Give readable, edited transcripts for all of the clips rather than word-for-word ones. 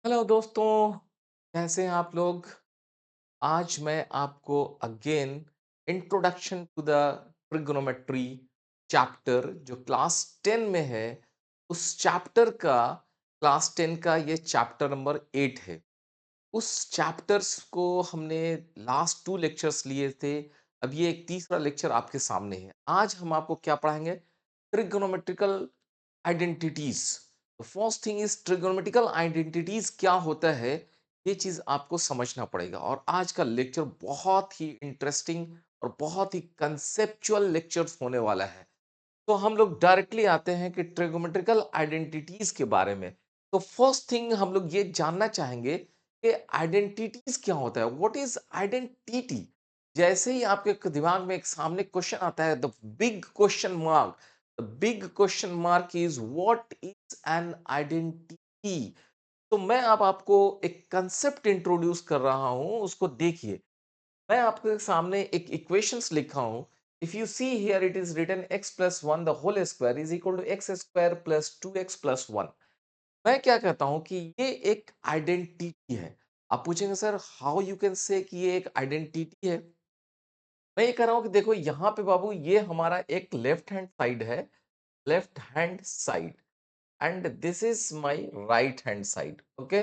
Hello दोस्तों, कैसे हैं आप लोग? आज मैं आपको again introduction to the trigonometry chapter जो क्लास 10 में है, उस चैप्टर का क्लास 10 का ये चैप्टर नंबर 8 है। उस चैप्टर्स को हमने लास्ट 2 लेक्चर्स लिए थे। अब ये एक तीसरा लेक्चर आपके सामने है। आज हम आपको क्या पढ़ाएँगे? Trigonometrical identities. First thing is trigonometrical identities क्या होता है, ये चीज आपको समझना पड़ेगा। और आज का लेक्चर बहुत ही इंटरेस्टिंग और बहुत ही कंसेप्चुअल लेक्चर्स होने वाला है। तो हम लोग डायरेक्टली आते हैं कि ट्रिगोमेट्रिकल आइडेंटिटीज के बारे में। तो फर्स्ट थिंग हम लोग ये जानना चाहेंगे कि आइडेंटिटीज क्या होता है, व्हाट इज आइडेंटिटी। जैसे ही आपके दिमाग में एक सामने क्वेश्चन आता है, the big question mark, the big question mark is what is an identity. तो मैं अब आपको एक कंसेप्ट इंट्रोड्यूस कर रहा हूं, उसको देखिए। मैं आपके सामने एक इक्वेशंस लिखा हूं। If you see here it is written x plus one the whole square is equal to x square plus two x plus one. मैं क्या कहता हूं कि ये एक आइडेंटिटी है। आप पूछेंगे सर हाउ यू कैन से कि ये एक आइडेंटिटी है। मैं ये कह रहा हूं कि देखो यहाँ पे बाबू, ये हमारा एक लेफ्ट हैंड साइड है, left hand side, and this is my right hand side. Okay,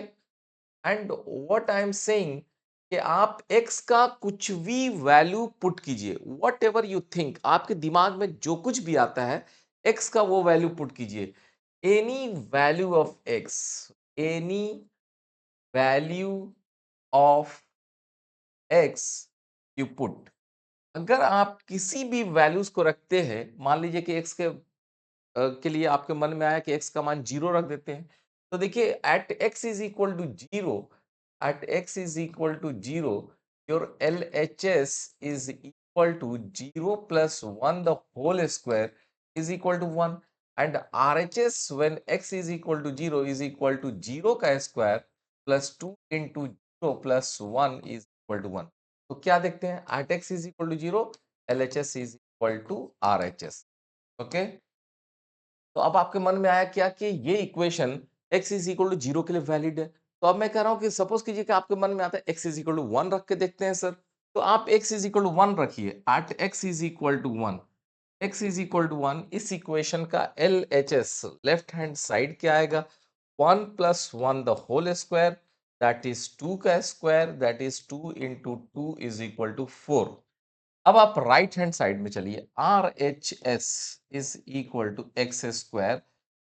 and what I am saying कि आप x का कुछ भी वैल्यू पुट कीजिए, वट एवर यू थिंक, आपके दिमाग में जो कुछ भी आता है x का वो वैल्यू पुट कीजिए। Any value of x, any value of x you put. अगर आप किसी भी वैल्यूज को रखते हैं, मान लीजिए कि x के लिए आपके मन में आया कि x का मान 0 रख देते हैं। तो देखिए at x is equal to 0, at x is equal to 0, your LHS is equal to 0 plus 1 the whole square is equal to 1, and RHS when x is equal to 0 is equal to 0 का square plus 2 into 0 plus 1 is equal to 1। तो क्या देखते हैं, at x is equal to 0, LHS is equal to RHS। Okay, तो अब आपके मन में आया क्या कि ये equation x is equal to 0 के लिए वैलिड है। तो अब मैं कह रहा हूं कि सपोज कीजिए कि आपके मन में आता है x इज इक्वल टू 1 रख के देखते हैं सर। तो आप x इज इक्वल टू 1 रखिए, at x is equal to 1, x is equal to 1, इस इक्वेशन का LHS लेफ्ट हैंड साइड क्या आएगा, 1 plus 1 the whole square, that is 2 का square, that is 2 into 2 is equal to 4। अब आप right hand side में चलिए, R H S is equal to x square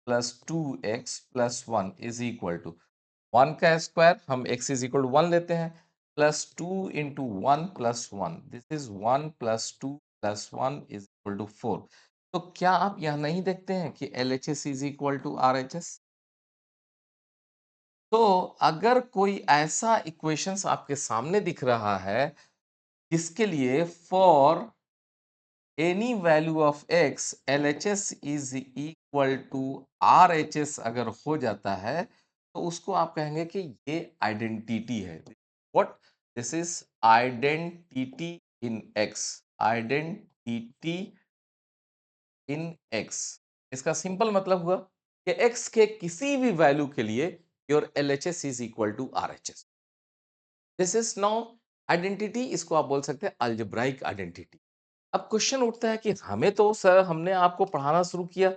plus two x plus one is equal to 1 का square, हम x is equal to 1 लेते हैं, plus 2 into 1 plus 1, this is 1 plus 2 plus 1 is equal to 4। तो क्या आप यह नहीं देखते हैं कि LHS is equal to RHS? तो अगर कोई ऐसा इक्वेशंस आपके सामने दिख रहा है जिसके लिए for any value of x LHS is equal to RHS अगर हो जाता है, तो उसको आप कहेंगे कि ये आइडेंटिटी है। What, this is identity in x, identity in x। इसका सिंपल मतलब हुआ कि x के किसी भी वैल्यू के लिए your LHS is equal to RHS। This is now identity, इसको आप बोल सकते हैं अलजेब्राइक आइडेंटिटी। अब क्वेश्चन उठता है कि हमें तो सर, हमने आपको पढ़ाना शुरू किया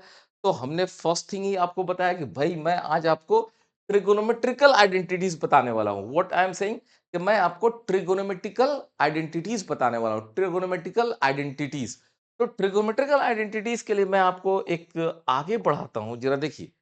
तो हमने फर्स्ट थिंग ही आपको बताया कि भाई मैं आज आपको ट्रिगोनोमेट्रिकल आइडेंटिटीज बताने वाला हूं। व्हाट आई एम सेइंग कि मैं आपको ट्रिगोनोमेट्रिकल आइडेंटिटीज बताने वाला हूं, ट्रिगोनोमेट्रिकल आइडेंटिटीज। तो ट्रिगोनोमेट्रिकल आइडेंटिटीज के लिए मैं आपको एक आगे बढ़ाता हूं, जरा देखिए।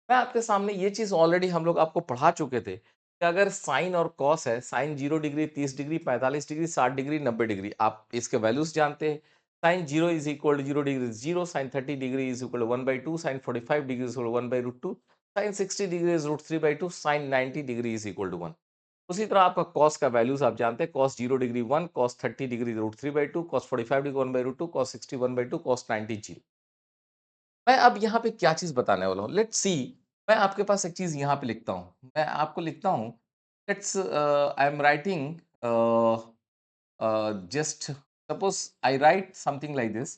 मैं आपके सामने ये चीज ऑलरेडी हम लोग आपको पढ़ा चुके थे कि अगर साइन और कॉस है, sine 0 degree, 30 degree, 45 degree, 60 degree, 90 degree, आप इसके वैल्यूज जानते हैं। Sine 0 is equal to 0 degree 0, sine 30 degree is equal to 1/2, sine 45 degree is equal to 1/√2, sine 60 degree is √3/2, sine 90 degree is equal to 1। उसी तरह आपका cos का values आप जानते हैं, cos 0 degree 1, cos 30 degree √3/2, cos 45 degree 1/√2, cos 60 1/2, cos 90 0। मैं अब यहाँ पे क्या चीज़ बताने वाला हूँ, लेट्स सी। मैं आपके पास एक चीज़ यहाँ पे लिखता हूँ। मैं आपको लिखता हूँ, let's I am writing just suppose I right something like this,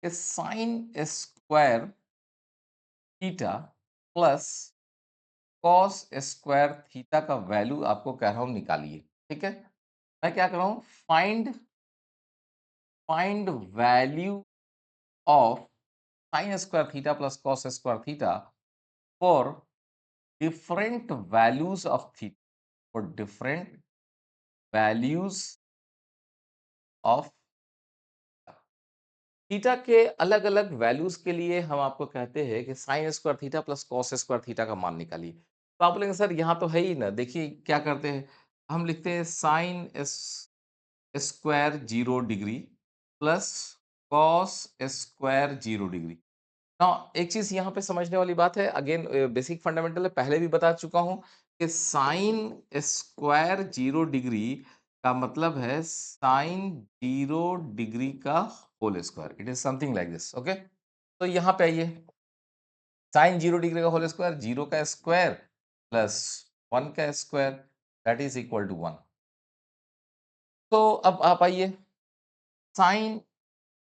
sine square theta plus cos square theta का वैल्यू आपको कह रहा हूं निकालिए, ठीक है। मैं क्या कर रहा हूं, find find value of sine square theta plus cos square theta for different values of theta, for different values of theta के अलग अलग वैल्यूज के लिए हम आपको कहते हैं कि sine square theta plus cos square theta का मान निकालिए। तो आप बोलेंगे सर यहाँ तो है ही ना, देखिए क्या करते हैं, हम लिखते हैं sine square 0 degree plus cos square 0 degree. ना एक चीज यहाँ पे समझने वाली बात है, अगेन बेसिक फंडामेंटल है, पहले भी बता चुका हूं कि साइन स्क्वायर 0 डिग्री का मतलब है साइन 0 डिग्री का whole square, it is something like this, okay. तो यहाँ पे आइए, साइन 0 डिग्री का होल स्क्वायर, 0 का स्क्वायर प्लस 1 का square, that is equal to 1। तो अब आप आइए, sine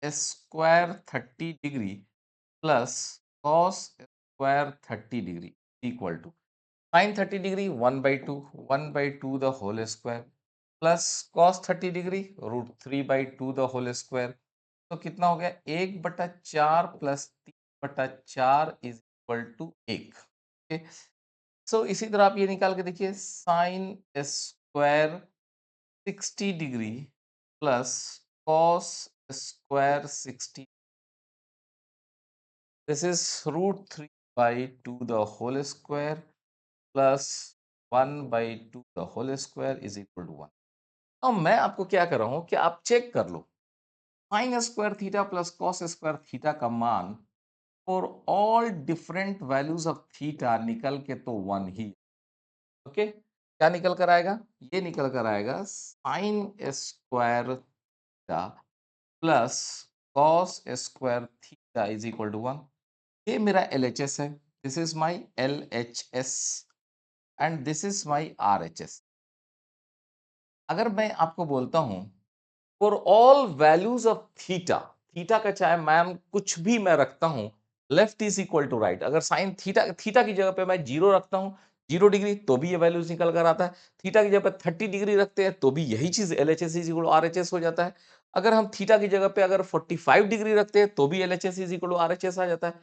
square 30 degree plus cos square 30 degree equal to sine 30 degree 1/2, 1/2 the whole square plus cos 30 degree √3/2 the whole square. तो कितना हो गया, 1/4 प्लस 3/4 इज इक्वल टू 1। सो इसी तरह आप ये निकाल के देखिए, sine square 60 degree plus cos square 60, this is √3/2 the whole square plus 1/2 the whole square is equal to 1। अब मैं आपको क्या कर रहा हूं कि आप चेक कर लो, sine square theta plus cos square theta का मान for all different values of theta निकल के तो 1 ही, ओके। क्या निकल कर आएगा, ये निकल कर आएगा sine square theta plus cos square theta is equal to 1। ये मेरा LHS है, this is my LHS and this is my RHS। अगर मैं आपको बोलता हूं for all values of theta, theta का चाहे मान कुछ भी मैं रखता हूं, left is equal to right, अगर साइन थीटा थीटा की जगह पे मैं 0 रखता हूं, 0 डिग्री, तो भी ये वैल्यूज निकल कर आता है। थीटा की जगह पे 30 डिग्री रखते हैं तो भी यही चीज LHS is equal to RHS हो जाता है। अगर हम थीटा की जगह पे अगर 45 डिग्री रखते हैं तो भी LHS is equal to RHS आ जाता है।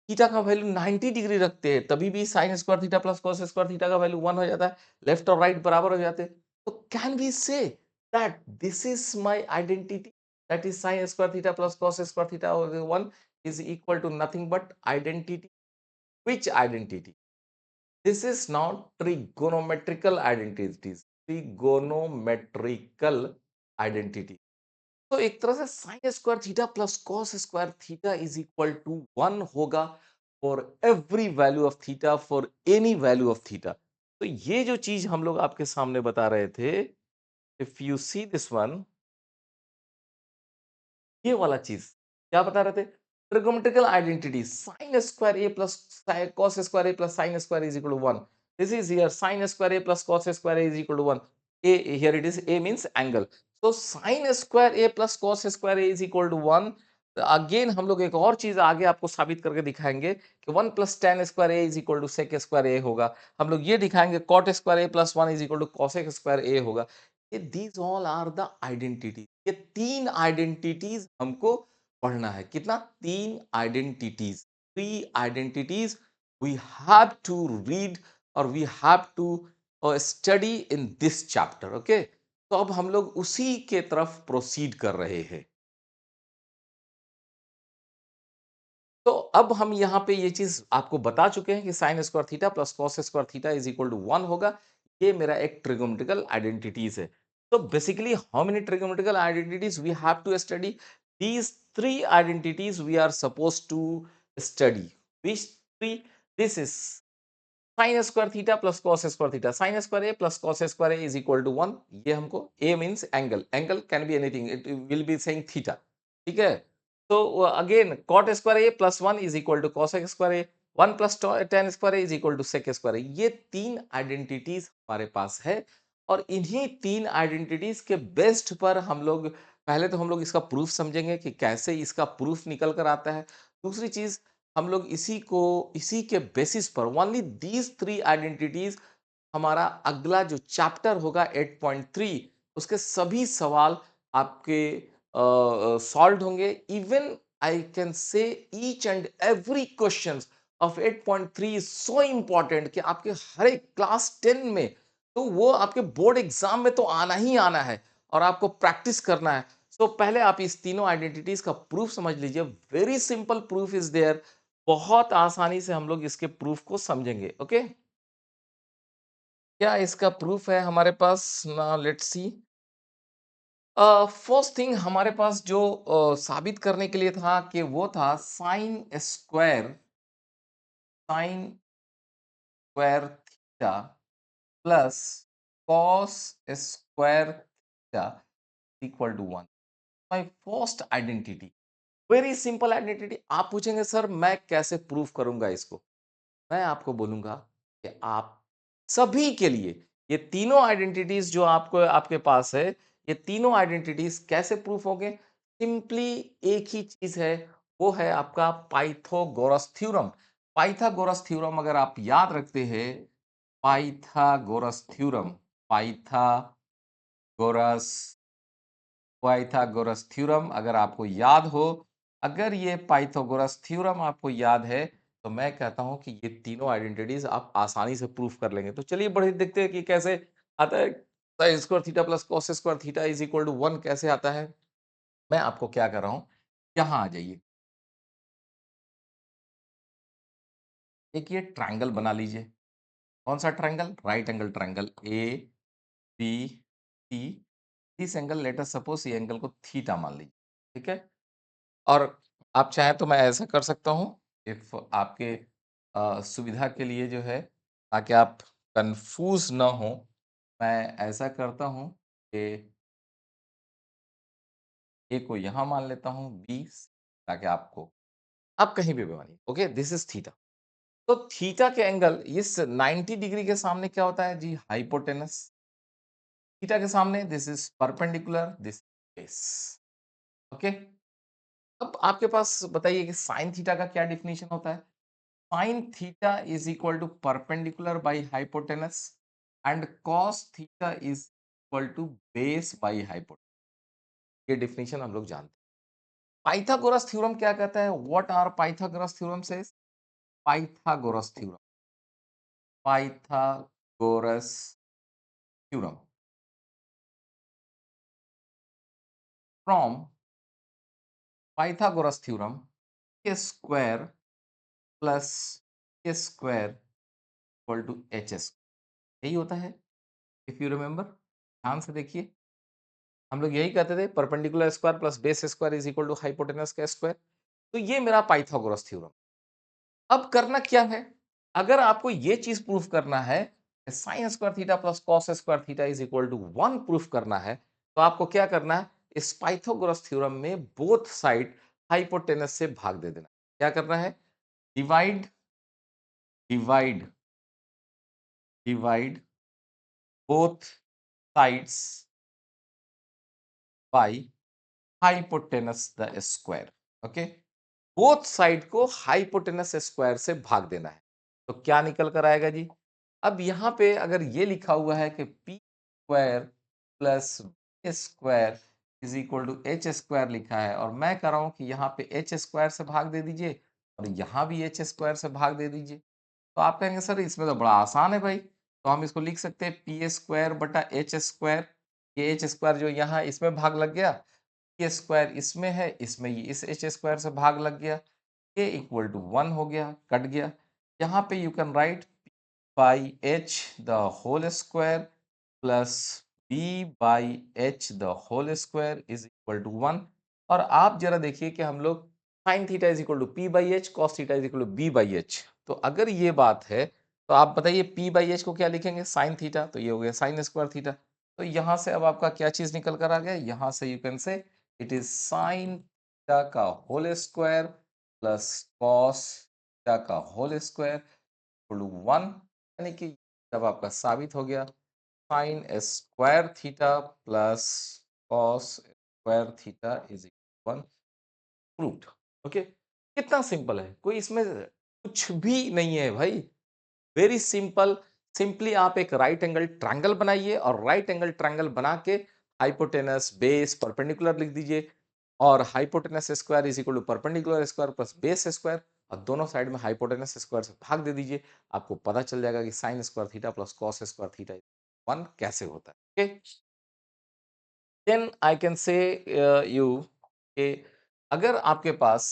थीटा का वैल्यू 90 डिग्री रखते हैं तभी भी sine square theta plus cos square theta का वैल्यू 1 हो जाता है, लेफ्ट और राइट बराबर हो जाते हैं। तो can we say that this is my identity, that is sine square theta plus cos square theta 1 is equal to nothing but identity. Which identity, this is not trigonometrical identities, trigonometrical identity. तो एक तरह से sine square theta plus cos square theta is equal to 1 होगा for every value of theta, for any value of theta. तो ये जो चीज हम लोग आपके सामने बता रहे थे, if you see this one, ये वाला चीज क्या बता रहे थे, trigonometrical identity sine square A plus cos square A plus sine square is equal to 1। This is here sine square A plus cos square is equal to 1। A here it is, A means angle, so sin square A plus cos square A is equal to 1। Again हम लोग एक और चीज आगे आपको साबित करके दिखाएंगे कि 1 plus tan square A is equal to sec square A होगा। हम लोग ये दिखाएंगे cot square A plus 1 is equal to cosec square A होगा। ये these all are the identity, ये तीन आइडेंटिटीज हमको पढ़ना है। कितना, तीन identities, three identities we have to read और वी हैव टू स्टडी इन दिस चैप्टर, ओके। तो अब हम लोग उसी के तरफ प्रोसीड कर रहे हैं। तो अब हम यहाँ पे ये चीज आपको बता चुके हैं कि sine square theta plus cos square theta is equal to 1 होगा। ये मेरा एक ट्रिगोमेट्रिकल आइडेंटिटीज है। तो basically how many trigonometrical identities we have to study, these three identities we are suppose to study. Which three, this is sine square theta plus cos square theta, sine square A plus cos square A is equal to 1। ये हमको, A means angle, angle can be anything, it will be saying theta, ठीक है। तो again cot square A plus 1 is equal to cosec square A, 1 plus tan square A is equal to sec square ए। ये तीन identities हमारे पास है और इन्हीं तीन आइडेंटिटीज के बेस्ड पर हम लोग, पहले तो हम लोग इसका प्रूफ समझेंगे कि कैसे इसका प्रूफ निकल कर आता है। दूसरी चीज, हम लोग इसी के बेसिस पर ओनली दीज 3 आइडेंटिटीज हमारा अगला जो चैप्टर होगा 8.3 उसके सभी सवाल आपके सॉल्व होंगे। इवन आई कैन से each and every question of 8.3 is so important कि आपके हर एक क्लास 10 में तो वो आपके बोर्ड एग्जाम में तो आना ही आना है और आपको प्रैक्टिस करना है। सो पहले आप इस तीनों आइडेंटिटीज का प्रूफ समझ लीजिए। Very simple proof is there. बहुत आसानी से हम लोग इसके प्रूफ को समझेंगे। ओके, क्या इसका प्रूफ है हमारे पास? ना लेट्स सी। फर्स्ट थिंग हमारे पास जो साबित करने के लिए था कि वो था sine square theta plus cos square theta equal to 1। My first identity, very simple identity. आप पूछेंगे सर मैं कैसे प्रूफ करूंगा इसको? मैं आपको बोलूंगा कि आप सभी के लिए ये तीनों आइडेंटिटीज जो आपको आपके पास है, ये तीनों आइडेंटिटीज कैसे प्रूफ होंगे? सिंपली एक ही चीज है, वो है आपका पाइथागोरस थ्योरम। पाइथागोरस थ्योरम अगर आप याद रखते हैं, Pythagoras theorem, Pythagoras Pythagoras theorem अगर आपको याद हो, अगर ये पाइथागोरस थ्योरम आपको याद है, तो मैं कहता हूं कि ये तीनों आइडेंटिटीज आप आसानी से प्रूफ कर लेंगे। तो चलिए बढ़िया देखते हैं कि कैसे आता है। Sine square theta plus cos square theta is equal to 1 कैसे आता है? मैं आपको क्या कर रहा हूं, यहां आ जाइए। एक ये ट्रायंगल बना लीजिए। कौन सा triangle? Right angle triangle A B C. इस एंगल लेटर सपोज ये एंगल को थीटा मान लीजिए। ठीक है, और आप चाहें तो मैं ऐसा कर सकता हूँ, इफ आपके सुविधा के लिए जो है, ताकि आप कंफ्यूज ना हो, मैं ऐसा करता हूँ कि ए को यहाँ मान लेता हूँ, बी, ताकि आपको आप कहीं भी मानिए। Okay, this is theta. तो थीटा के एंगल इस 90 डिग्री के सामने क्या होता है जी? हाइपोटेनस। थीटा के सामने this is perpendicular, this base. Okay, अब आपके पास बताइए कि साइन थीटा का क्या डिफिनेशन होता है? Sin theta is equal to perpendicular by hypotenuse and cos theta is equal to base by hypotenuse। ये डिफिनेशन हम लोग जानते हैं। पाइथागोरस थ्योरम क्या कहता है? What are Pythagoras theorem says? Pythagoras theorem, Pythagoras theorem from Pythagoras theorem A square plus A square equal to H square. यही होता है, इफ यू रिमेंबर। ध्यान से देखिए, हम लोग यही कहते थे, perpendicular square plus base square is equal to hypotenuse का स्क्वायर। तो ये मेरा पाइथागोरस थ्योरम। अब करना क्या है? अगर आपको ये चीज प्रूफ करना है, sine square theta plus cos square theta is equal to 1 proof करना है, तो आपको क्या करना है? इस पाइथागोरस थ्योरम में बोथ साइड हाइपोटेनस से भाग दे देना। क्या करना है? Divide divide divide both sides by hypotenuse the square. Okay, both side को हाइपोटेनस स्क्वायर से भाग देना है। तो क्या निकल कर आएगा जी? अब यहां पे अगर ये लिखा हुआ है कि P square plus square is equal to H square लिखा है, और मैं कह रहा हूं कि यहाँ पे एच स्क्वायर से भाग दे दीजिए और यहाँ भी एच स्क्वायर से भाग दे दीजिए, तो आप कहेंगे सर इसमें तो बड़ा आसान है भाई। तो हम इसको लिख सकते हैं पी स्क्वायर बटा एच स्क्वायर। ये एच स्क्वायर जो यहाँ इसमें भाग लग गया, ये स्क्वायर इसमें है, इसमें ये इस एच स्क्वायर से भाग लग गया, ये इक्वल टू 1 हो गया, कट गया। यहाँ पे you can write by H the whole square plus B by H the whole square is equal to 1। और आप जरा देखिए कि हम लोग sine theta is equal to P by H, cos theta is equal to B by H. तो अगर ये बात है, तो आप बताइए पी बाई एच को क्या लिखेंगे? साइन थीटा, तो ये हो गया साइन स्क्वायर थीटा। तो यहाँ से अब आपका क्या चीज निकल कर आ गया? यहाँ से you can say it is sine theta का whole square plus cos theta का होल स्क्वायर इक्वल टू 1। यानी कि जब आपका साबित हो गया, sine square theta plus cos square theta is equal 1, proved. Okay, कितना सिंपल है, कोई इसमें कुछ भी नहीं है भाई। Very simple. सिंपली आप एक राइट एंगल ट्रायंगल बनाइए और राइट एंगल ट्रायंगल बना के हाइपोटेनस बेस परपेंडिकुलर लिख दीजिए और hypotenuse square is equal to perpendicular square plus base square और दोनों साइड में हाइपोटेनस स्क्वायर से भाग दे दीजिए। आपको पता चल जाएगा कि sine square theta plus cos square theta 1 कैसे होता है। Okay, then I can say you कि अगर आपके पास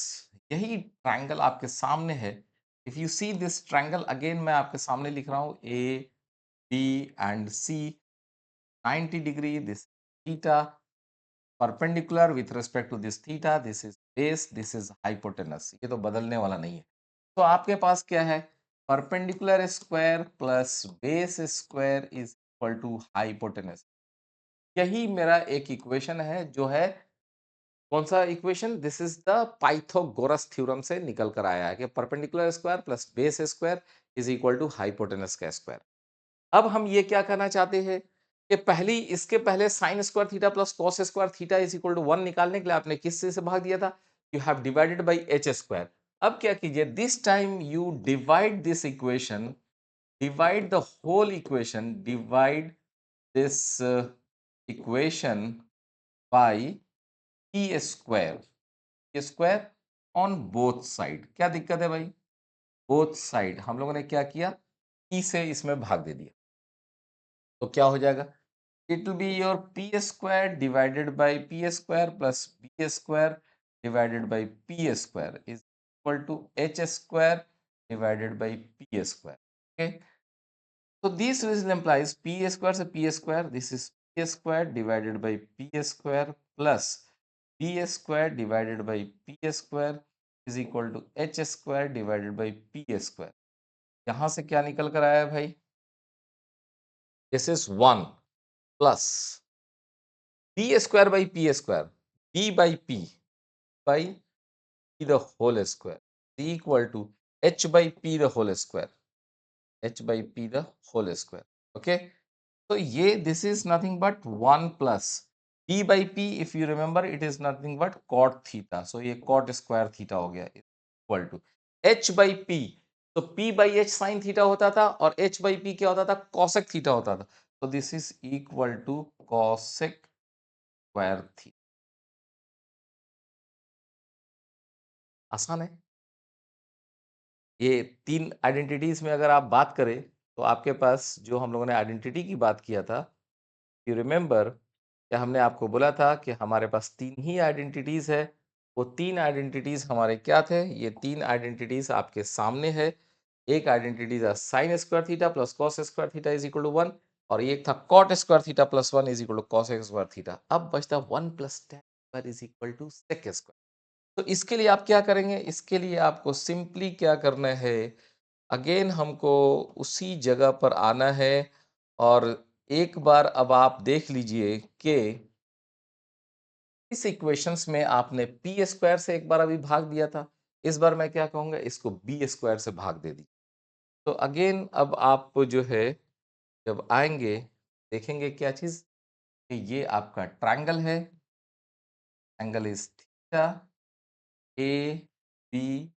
यही ट्रायंगल आपके सामने है, if you see this triangle again, मैं आपके सामने लिख रहा हूं A B and C, 90 degree, this theta, perpendicular with respect to this theta, this is base, this is hypotenuse, ये तो बदलने वाला नहीं है। तो आपके पास क्या है, perpendicular square plus base square is equal to hypotenuse. यही मेरा एक इक्वेशन है जो है कौन सा equation, this is the Pythagoras theorem से निकल कर आया है कि perpendicular square plus base square is equal to hypotenuse का स्क्वायर। अब हम ये क्या करना चाहते हैं कि पहली इसके पहले sine square theta plus cos square theta is equal to 1 निकालने के लिए आपने किस से भाग दिया था, you have divided by H square. अब क्या कीजिए, this time you divide this equation, divide the whole equation, divide this equation by P square on both side. क्या दिक्कत है भाई, बोथ साइड हम लोगों ने क्या किया, पी से इसमें भाग दे दिया, तो क्या हो जाएगा, it will be your P squared divided by P square plus B squared divided by P squared is equal to H squared divided by P squared. Okay, so this reason implies p square से p square, this is p square divided by p square plus b square divided by p square is equal to h square divided by p square। यहां से क्या निकल कर आया भाई, this is 1 plus b square by p square, b by p by p the whole square is equal to h by p the whole square, h by p the whole square। okay, तो ये this is nothing but 1 plus p by p, if you remember it is nothing but cot theta, so ये cot square theta हो गया equal to h by p। तो p by h sine theta होता था और h by p क्या होता था, कॉसेक थीटा होता था, तो this is equal to cosec squared theta. आसान है। ये तीन आइडेंटिटीज में अगर आप बात करें तो आपके पास जो हम लोगों ने आइडेंटिटी की बात किया था, यू रिमेंबर क्या हमने आपको बोला था कि हमारे पास तीन ही आइडेंटिटीज है। वो तीन आइडेंटिटीज हमारे क्या थे, ये तीन आइडेंटिटीज आपके सामने है। एक आइडेंटिटी था sine square theta plus cos square theta is equal to 1 और एक था cot square theta plus 1 is equal to cos square theta. अब बचता 1 plus tan squared is equal to sec square. तो इसके लिए आप क्या करेंगे, इसके लिए आपको सिंपली क्या करना है, अगेन हमको उसी जगह पर आना है और एक बार अब आप देख लीजिए कि इस इक्वेशंस में आपने पी स्क्वायर से एक बार अभी भाग दिया था, इस बार मैं क्या कहूंगा, इसको बी स्क्वायर से भाग दे दी। तो अगेन अब आप जो है जब आएंगे देखेंगे क्या चीज, कि ये आपका ट्रायंगल है, angle is theta, A B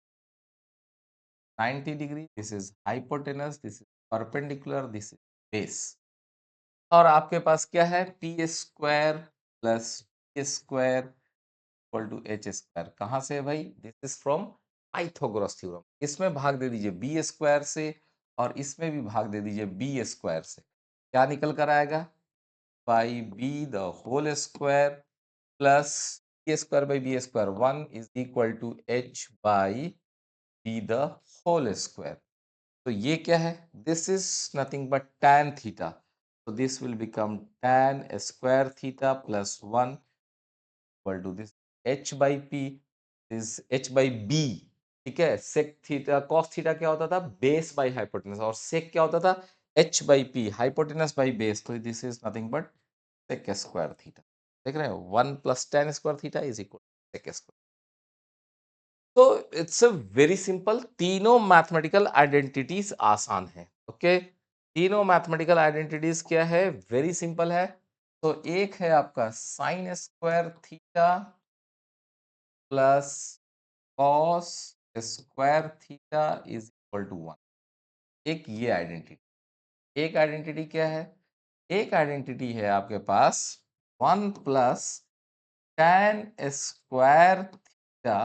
90 degree, this is hypotenuse, this is perpendicular, this is base. और आपके पास क्या है, P square plus B squared equal to H squared. कहाँ से है भाई, this is from Pythagoras theorem. इसमें भाग दे दीजिए बी स्क्वायर से और इसमें भी भाग दे दीजिए बी स्क्वायर से। क्या निकल कर आएगा, by B the whole square plus B square by B square 1 is equal to H by B the whole square. तो ये क्या है, this is nothing but tan theta, तो this will become tan square theta plus 1 equal to this h by p is h by b। ठीक है, sec theta cos theta क्या होता था, बेस बाई हाइपोटेनस, और सेक क्या होता था, h by p, hypotenuse by base, तो this is nothing but sec square theta. देख रहे हैं, 1 plus tan square theta is equal sec square. तो इट्स अ वेरी सिंपल, तीनों मैथमेटिकल आइडेंटिटीज आसान है। ओके, तीनों मैथमेटिकल आइडेंटिटीज क्या है, वेरी सिंपल है। तो एक है आपका sine square theta plus cos square theta is equal to 1। एक ये आइडेंटिटी, एक आइडेंटिटी क्या है? एक आइडेंटिटी है आपके पास 1 plus tan square theta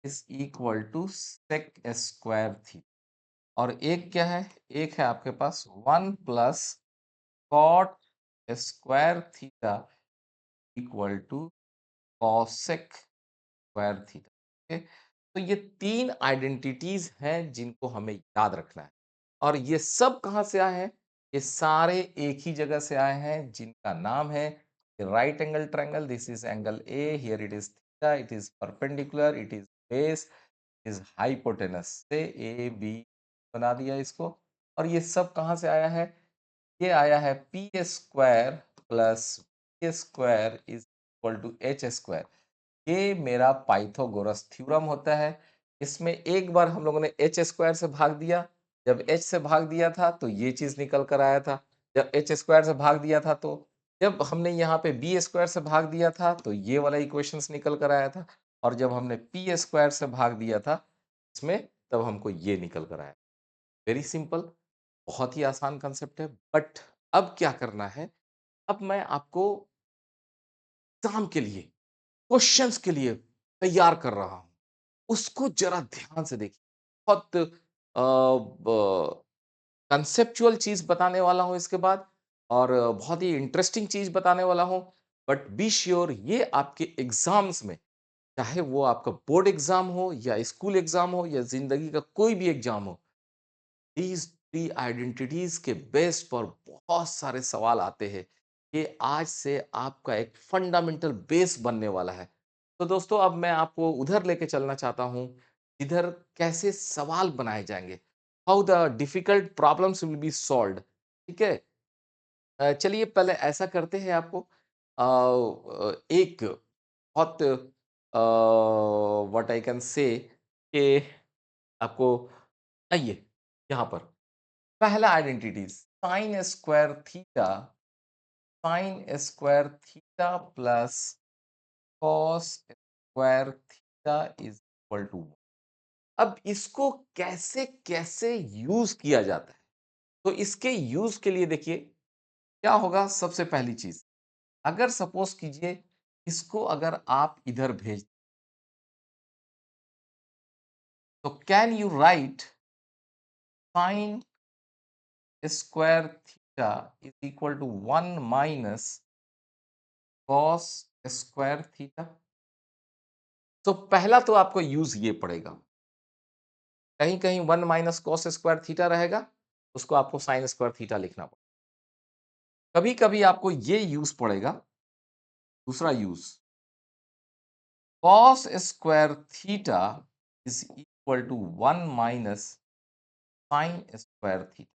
is equal to sec square theta. और एक क्या है? एक है आपके पास 1 plus cot square theta equal to cosec squared theta. Okay, तो ये तीन आइडेंटिटीज हैं जिनको हमें याद रखना है। और ये सब कहाँ से आए हैं? ये सारे एक ही जगह से आए हैं जिनका नाम है right angle triangle. This is angle A, here it is theta, it is perpendicular, it is base, is hypotenuse. से ए बी बना दिया इसको। और ये सब कहाँ से आया है? ये आया है P square plus B square is equal to H squared. ये मेरा पाइथागोरस थ्योरम होता है। इसमें एक बार हम लोगों ने एच स्क्वायर से भाग दिया। जब एच से भाग दिया था तो ये चीज निकल कर आया था। जब एच स्क्वायर से भाग दिया था तो जब हमने यहाँ पे बी स्क्वायर से भाग दिया था तो ये वाला इक्वेशंस निकल कर आया था। और जब हमने पी स्क्वायर से भाग दिया था इसमें, तब हमको ये निकल कर आया। वेरी सिंपल, बहुत ही आसान कंसेप्ट है। बट अब क्या करना है? अब मैं आपको एग्जाम के लिए, क्वेश्चंस के लिए तैयार कर रहा हूं। उसको जरा ध्यान से देखिए। बहुत कंसेप्चुअल चीज बताने वाला हूं इसके बाद। और बहुत ही इंटरेस्टिंग चीज बताने वाला हूं। बट बी श्योर ये आपके एग्जाम्स में, चाहे वो आपका बोर्ड एग्जाम हो या स्कूल एग्जाम हो या जिंदगी का कोई भी एग्जाम हो, these थ्री आइडेंटिटीज के बेस पर बहुत सारे सवाल आते हैं। ये आज से आपका एक फंडामेंटल बेस बनने वाला है। तो दोस्तों, अब मैं आपको उधर लेके चलना चाहता हूं इधर कैसे सवाल बनाए जाएंगे, how the difficult problems will be solved. ठीक है। चलिए पहले ऐसा करते हैं। आपको एक बहुत व्हाट आई कैन से कि आपको आइए यहाँ पर पहला identities sine square theta, sine square theta plus cos square theta is equal to. अब इसको कैसे कैसे यूज किया जाता है? तो इसके यूज के लिए देखिए क्या होगा। सबसे पहली चीज, अगर सपोज कीजिए इसको अगर आप इधर भेज, तो can you write sine square theta is equal to 1 minus cos square theta. तो पहला तो आपको यूज ये पड़ेगा। कहीं कहीं 1 माइनस कॉस स्क्वायर थीटा रहेगा, उसको आपको साइन स्क्वायर थीटा लिखना पड़ेगा। कभी कभी आपको ये यूज पड़ेगा, दूसरा use cos square theta is equal to 1 minus sine square theta.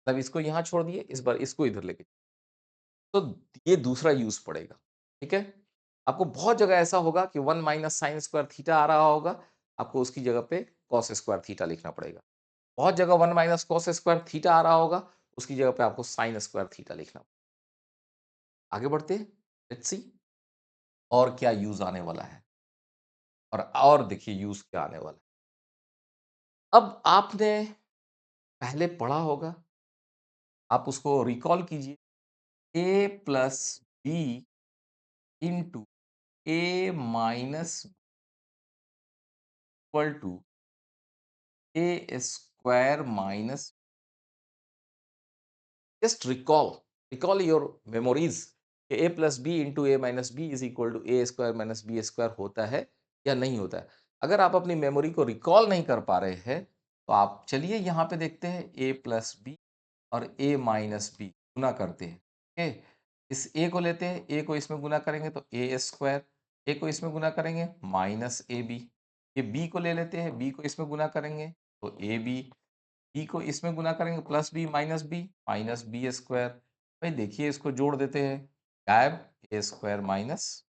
मतलब इसको यहां छोड़ दिए, इस बार इसको इधर लेके, तो ये दूसरा यूज पड़ेगा। ठीक है। आपको बहुत जगह ऐसा होगा कि 1 माइनस साइन स्क्वायर थीटा आ रहा होगा, आपको उसकी जगह पे कॉस स्क्वायर थीटा लिखना पड़ेगा। बहुत जगह 1 माइनस कॉस स्क्वायर थीटा आ रहा होगा, उसकी जगह पे आपको साइन स्क्वायर थीटा लिखना। आगे बढ़ते हैं, लेट्स सी और क्या यूज आने वाला है। और देखिए यूज क्या आने वाला है। अब आपने पहले पढ़ा होगा, आप उसको रिकॉल कीजिए। A plus B into A minus equal to A square minus. Just recall your memories. A plus B into A minus B is equal to A square minus B square होता है या नहीं होता है। अगर आप अपनी मेमोरी को रिकॉल नहीं कर पा रहे हैं तो आप चलिए यहाँ पे देखते हैं ए प्लस बी और ए माइनस बी गुना करते हैं। ओके, इस ए को लेते हैं, ए को इसमें गुना करेंगे तो ए स्क्वायर, ए को इसमें गुना करेंगे माइनस ए बी। ये बी को ले लेते हैं, बी को इसमें गुना करेंगे तो ए बी, बी को इसमें गुना करेंगे plus B minus B squared. भाई देखिए इसको जोड़ देते हैं, गायब, ए स्क्वायर माइनस।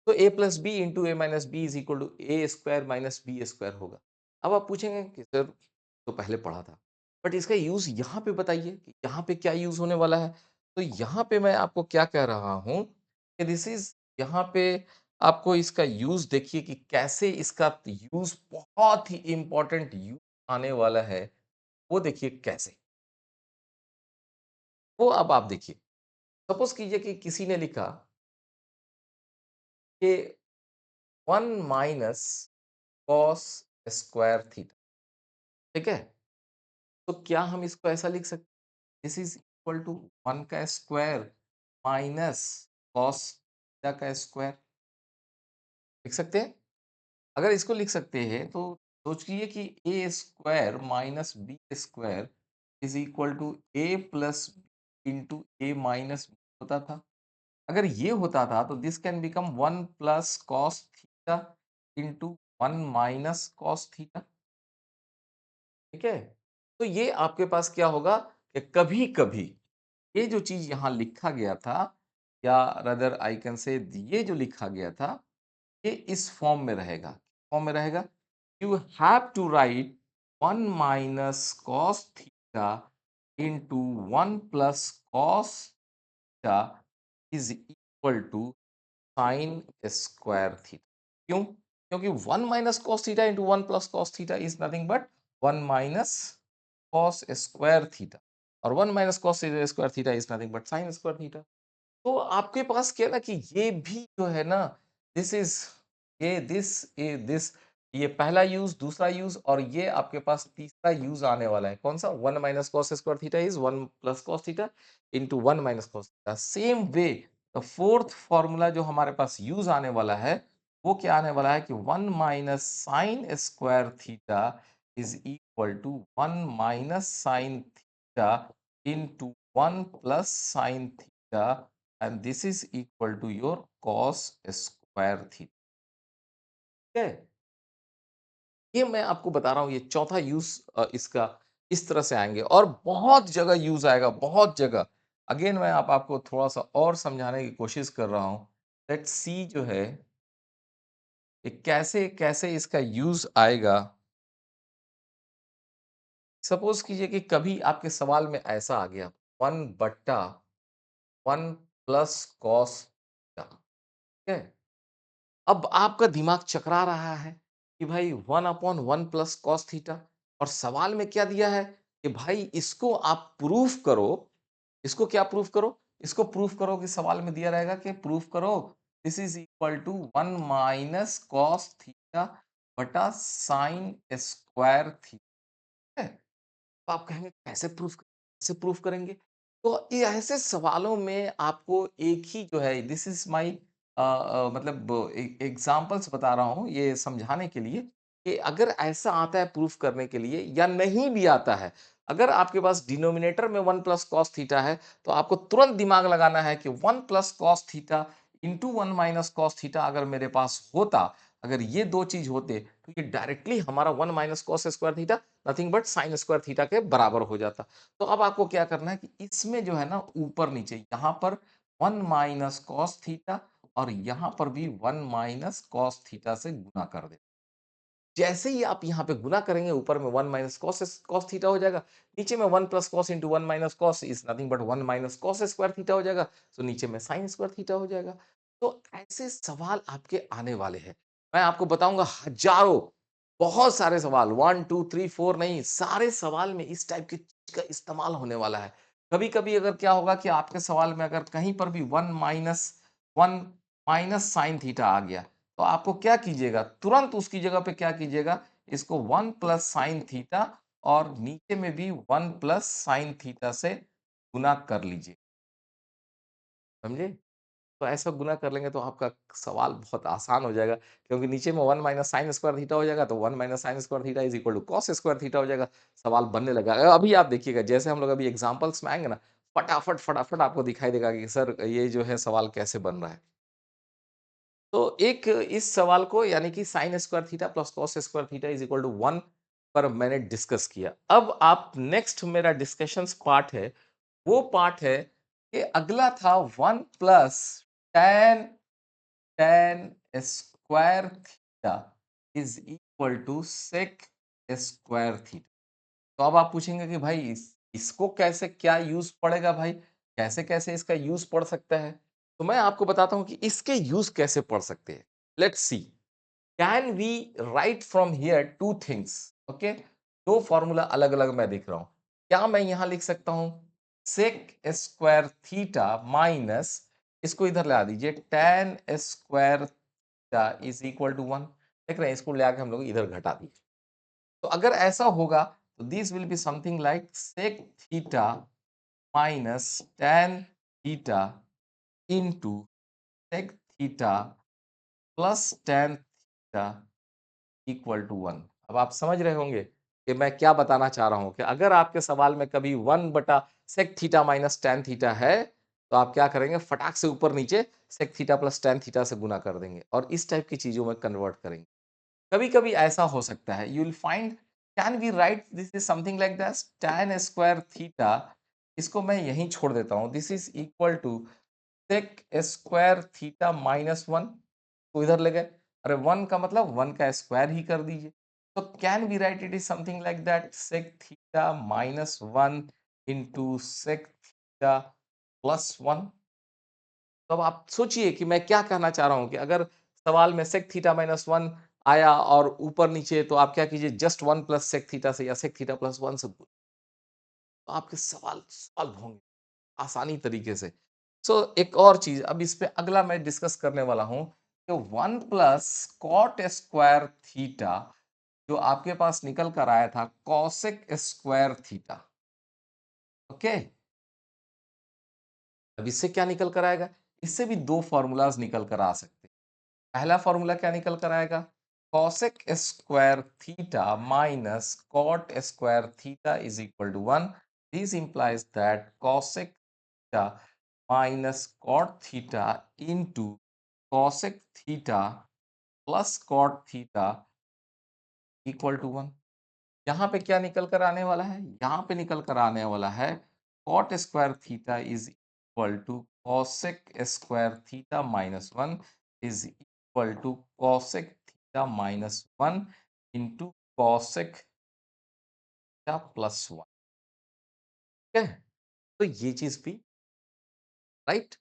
तो A plus B into A minus B is equal to A square minus B square होगा। अब आप पूछेंगे कि सर तो पहले पढ़ा था, बट इसका यूज यहाँ पे बताइए कि यहाँ पे क्या यूज होने वाला है। तो यहाँ पे मैं आपको क्या कह रहा हूँ कि दिस इज यहाँ पे आपको इसका यूज़ देखिए कि कैसे इसका यूज़ बहुत ही इम्पोर्टेंट यूज़ आने वाला है, वो देखिए कैसे। वो अब आप देखिए, सपोज़ कीजिए कि किसी ने लिखा कि 1 माइनस कॉस स्क्वायर थीटा, ठीक है? तो क्या हम इसको ऐसा लिख सकते हैं, दिस इज़ इक्वल टू 1 का स्क्वायर माइनस कॉस थीटा का स्क्वायर, लिख सकते हैं? अगर इसको लिख सकते हैं तो सोचिए कि A square minus B square is equal to A plus into A minus B होता था। अगर ये होता था तो this can become 1 plus cos theta into 1 minus cos theta, ठीक है? तो ये आपके पास क्या होगा कि कभी-कभी ये जो चीज़ यहाँ लिखा गया था या रादर आई कैन से ये जो लिखा गया था ये इस फॉर्म में रहेगा। फॉर्म में रहेगा, you have to write 1 minus cos theta into 1 plus cos theta is equal to sine square theta. क्यों? क्योंकि 1 minus cos theta into 1 plus cos theta is nothing but 1 minus cos square theta, और 1 minus cos square theta is nothing but sine square theta. तो आपके पास क्या है ना कि ये भी जो है ना, दिस इज दिस ये पहला यूज, दूसरा यूज, और ये आपके पास तीसरा यूज आने वाला है। कौन सा? 1 minus cos square theta is 1 plus cos theta into 1 minus cos theta. Same way the fourth formula जो हमारे पास यूज आने वाला है वो क्या आने वाला है कि 1 minus sine square theta is equal to 1 minus sine theta into 1 plus sine theta, and this is equal to your cos square theta, ठीक है? ये मैं आपको बता रहा हूँ, ये चौथा यूज इसका इस तरह से आएंगे और बहुत जगह यूज आएगा, बहुत जगह। अगेन मैं आपको थोड़ा सा और समझाने की कोशिश कर रहा हूँ। लेट्स सी जो है ये कैसे कैसे इसका यूज आएगा। सपोज कीजिए कि कभी आपके सवाल में ऐसा आ गया 1/1 प्लस कॉस, ठीक है? अब आपका दिमाग चकरा रहा है कि भाई 1/1 प्लस कॉस थीटा, और सवाल में क्या दिया है कि भाई इसको आप प्रूफ करो। इसको क्या प्रूफ करो? इसको प्रूफ करो कि सवाल में दिया रहेगा कि प्रूफ करो this is equal to 1 minus cos theta बटा साइन स्क्वायर थीटा, है? तो आप कहेंगे कैसे प्रूफ करेंगे? तो ये ऐसे सवालों में आपको एक ही जो है, दिस इज़ माय मतलब एग्ज़ाम्पल्स बता रहा हूँ ये समझाने के लिए कि अगर ऐसा आता है प्रूफ करने के लिए या नहीं भी आता है, अगर आपके पास डिनोमिनेटर में 1 प्लस कॉस थीटा है, तो आपको तुरंत दिमाग लगाना है कि 1 plus cos theta into 1 minus cos theta अगर मेरे पास होता, अगर ये 2 चीज़ होते, तो ये डायरेक्टली हमारा 1 minus cos square theta nothing but sine square theta के बराबर हो जाता। तो अब आपको क्या करना है कि इसमें जो है ना ऊपर-नीचे यहाँ पर 1 माइनस कॉस थीटा और यहाँ पर भी 1 माइनस कॉस थीटा से गुणा कर दें। जैसे ही आप यहाँ पे गुणा करेंगे ऊपर में 1 माइनस कॉस थीटा हो जाएगा। नीचे में 1 plus cos into 1 minus cos is nothing but 1 minus cos square theta हो जाएगा। तो नीचे में साइन स्क्वायर थीटा हो जाएगा। तो ऐसे सवाल आपके आने वाले हैं। मैं आपको बताऊँगा हज़ारों, बहुत सारे सवाल 1, 2, 3, 4 नहीं, सारे सवाल में इस टाइप की चीज़ का इस्तेमाल होने वाला है। कभी-कभी अगर क्या होगा कि आपके सवाल में अगर कहीं पर भी 1 माइनस साइन थीटा आ गया, तो आपको क्या कीजिएगा, तुरंत उसकी जगह पे क्या कीजिएगा, इसको 1 प्लस साइन थीटा और नीचे में भी 1 प्लस साइन थीटा से गुना कर लीजिए। समझे? तो ऐसा गुना कर लेंगे तो आपका सवाल बहुत आसान हो जाएगा, क्योंकि नीचे में 1 माइनस साइन स्क्वायर थीटा हो जाएगा, तो 1 minus sine square theta is equal to cos square theta हो जाएगा। सवाल बनने लगा। अभी आप देखिएगा जैसे हम लोग अभी एग्ज़ाम्पल्स में आएँगे ना, फटाफट आपको दिखाई देगा कि सर ये जो है सवाल कैसे बन रहा है। तो एक इस सवाल को यानी कि sine square theta plus cos square theta is equal to 1 पर मैंने डिस्कस किया। अब आप नेक्स्ट मेरा डिस्कशंस पार्ट है, वो पार्ट है कि अगला था 1 plus tan tan squared theta is equal to sec square theta. तो अब आप पूछेंगे कि भाई इसको कैसे क्या यूज़ पड़ेगा भाई? कैसे-कैसे इसका यूज़ पड़ सकता है? तो मैं आपको बताता हूँ कि इसके यूज़ कैसे पड़ सकते हैं। Let's see, can we write from here two things? Okay, दो फॉर्मूला अलग अलग मैं देख रहा हूं। क्या मैं यहां लिख सकता हूं सेक स्क्वायर थीटा माइनस, इसको इधर ला दीजिए, tan square theta is equal to 1। देख रहे हैं, इसको ले आके हम लोग इधर घटा दिए। तो अगर ऐसा होगा तो this will be something like sec theta minus tan theta into sec theta plus tan theta equal to 1। अब आप समझ रहे होंगे कि मैं क्या बताना चाह रहा हूं कि अगर आपके सवाल में कभी 1 बटा sec theta minus tan theta है तो आप क्या करेंगे, फटाक से ऊपर नीचे sec theta plus tan theta से गुना कर देंगे और इस टाइप की चीजों में कन्वर्ट करेंगे। कभी कभी ऐसा हो सकता है, you will find can we write this is something like that tan square theta, इसको मैं यहीं छोड़ देता हूं, this is equal to sec square theta minus 1 को इधर ले गए। अरे 1 का मतलब 1 का स्क्वायर ही कर दीजिए। तो can we write it is something like that sec theta minus 1 into sec theta plus 1। तो अब आप सोचिए कि मैं क्या कहना चाह रहा हूं कि अगर सवाल में सेक थीटा माइनस 1 आया और ऊपर नीचे, तो आप क्या कीजिए, जस्ट 1 प्लस सेक थीटा से या सेक थीटा प्लस 1 से तो आपके सवाल सॉल्व होंगे आसानी तरीके से। सो एक और चीज, अब इस पे अगला मैं डिस्कस करने वाला हूं कि 1 प्लस कॉट स्क्वायर थीटा जो आपके पास निकल कर आया था कॉसेक स्क्वायर थीटा। ओके, अब इससे क्या निकल कर आएगा, इससे भी दो फॉर्मूलाज निकल कर आ सकते हैं। पहला फॉर्मूला क्या निकल कर आएगा, cosec squared theta minus cot square theta is equal to 1। This implies that cosec theta minus cot theta into cosec theta plus cot theta equal to 1। यहाँ पे क्या निकल कर आने वाला है, यहाँ पे निकल कर आने वाला है cot square theta is equal to cosec squared theta minus 1 is equal to cosec theta minus 1 into cosec theta plus 1। ठीक है, तो ये चीज भी राइट।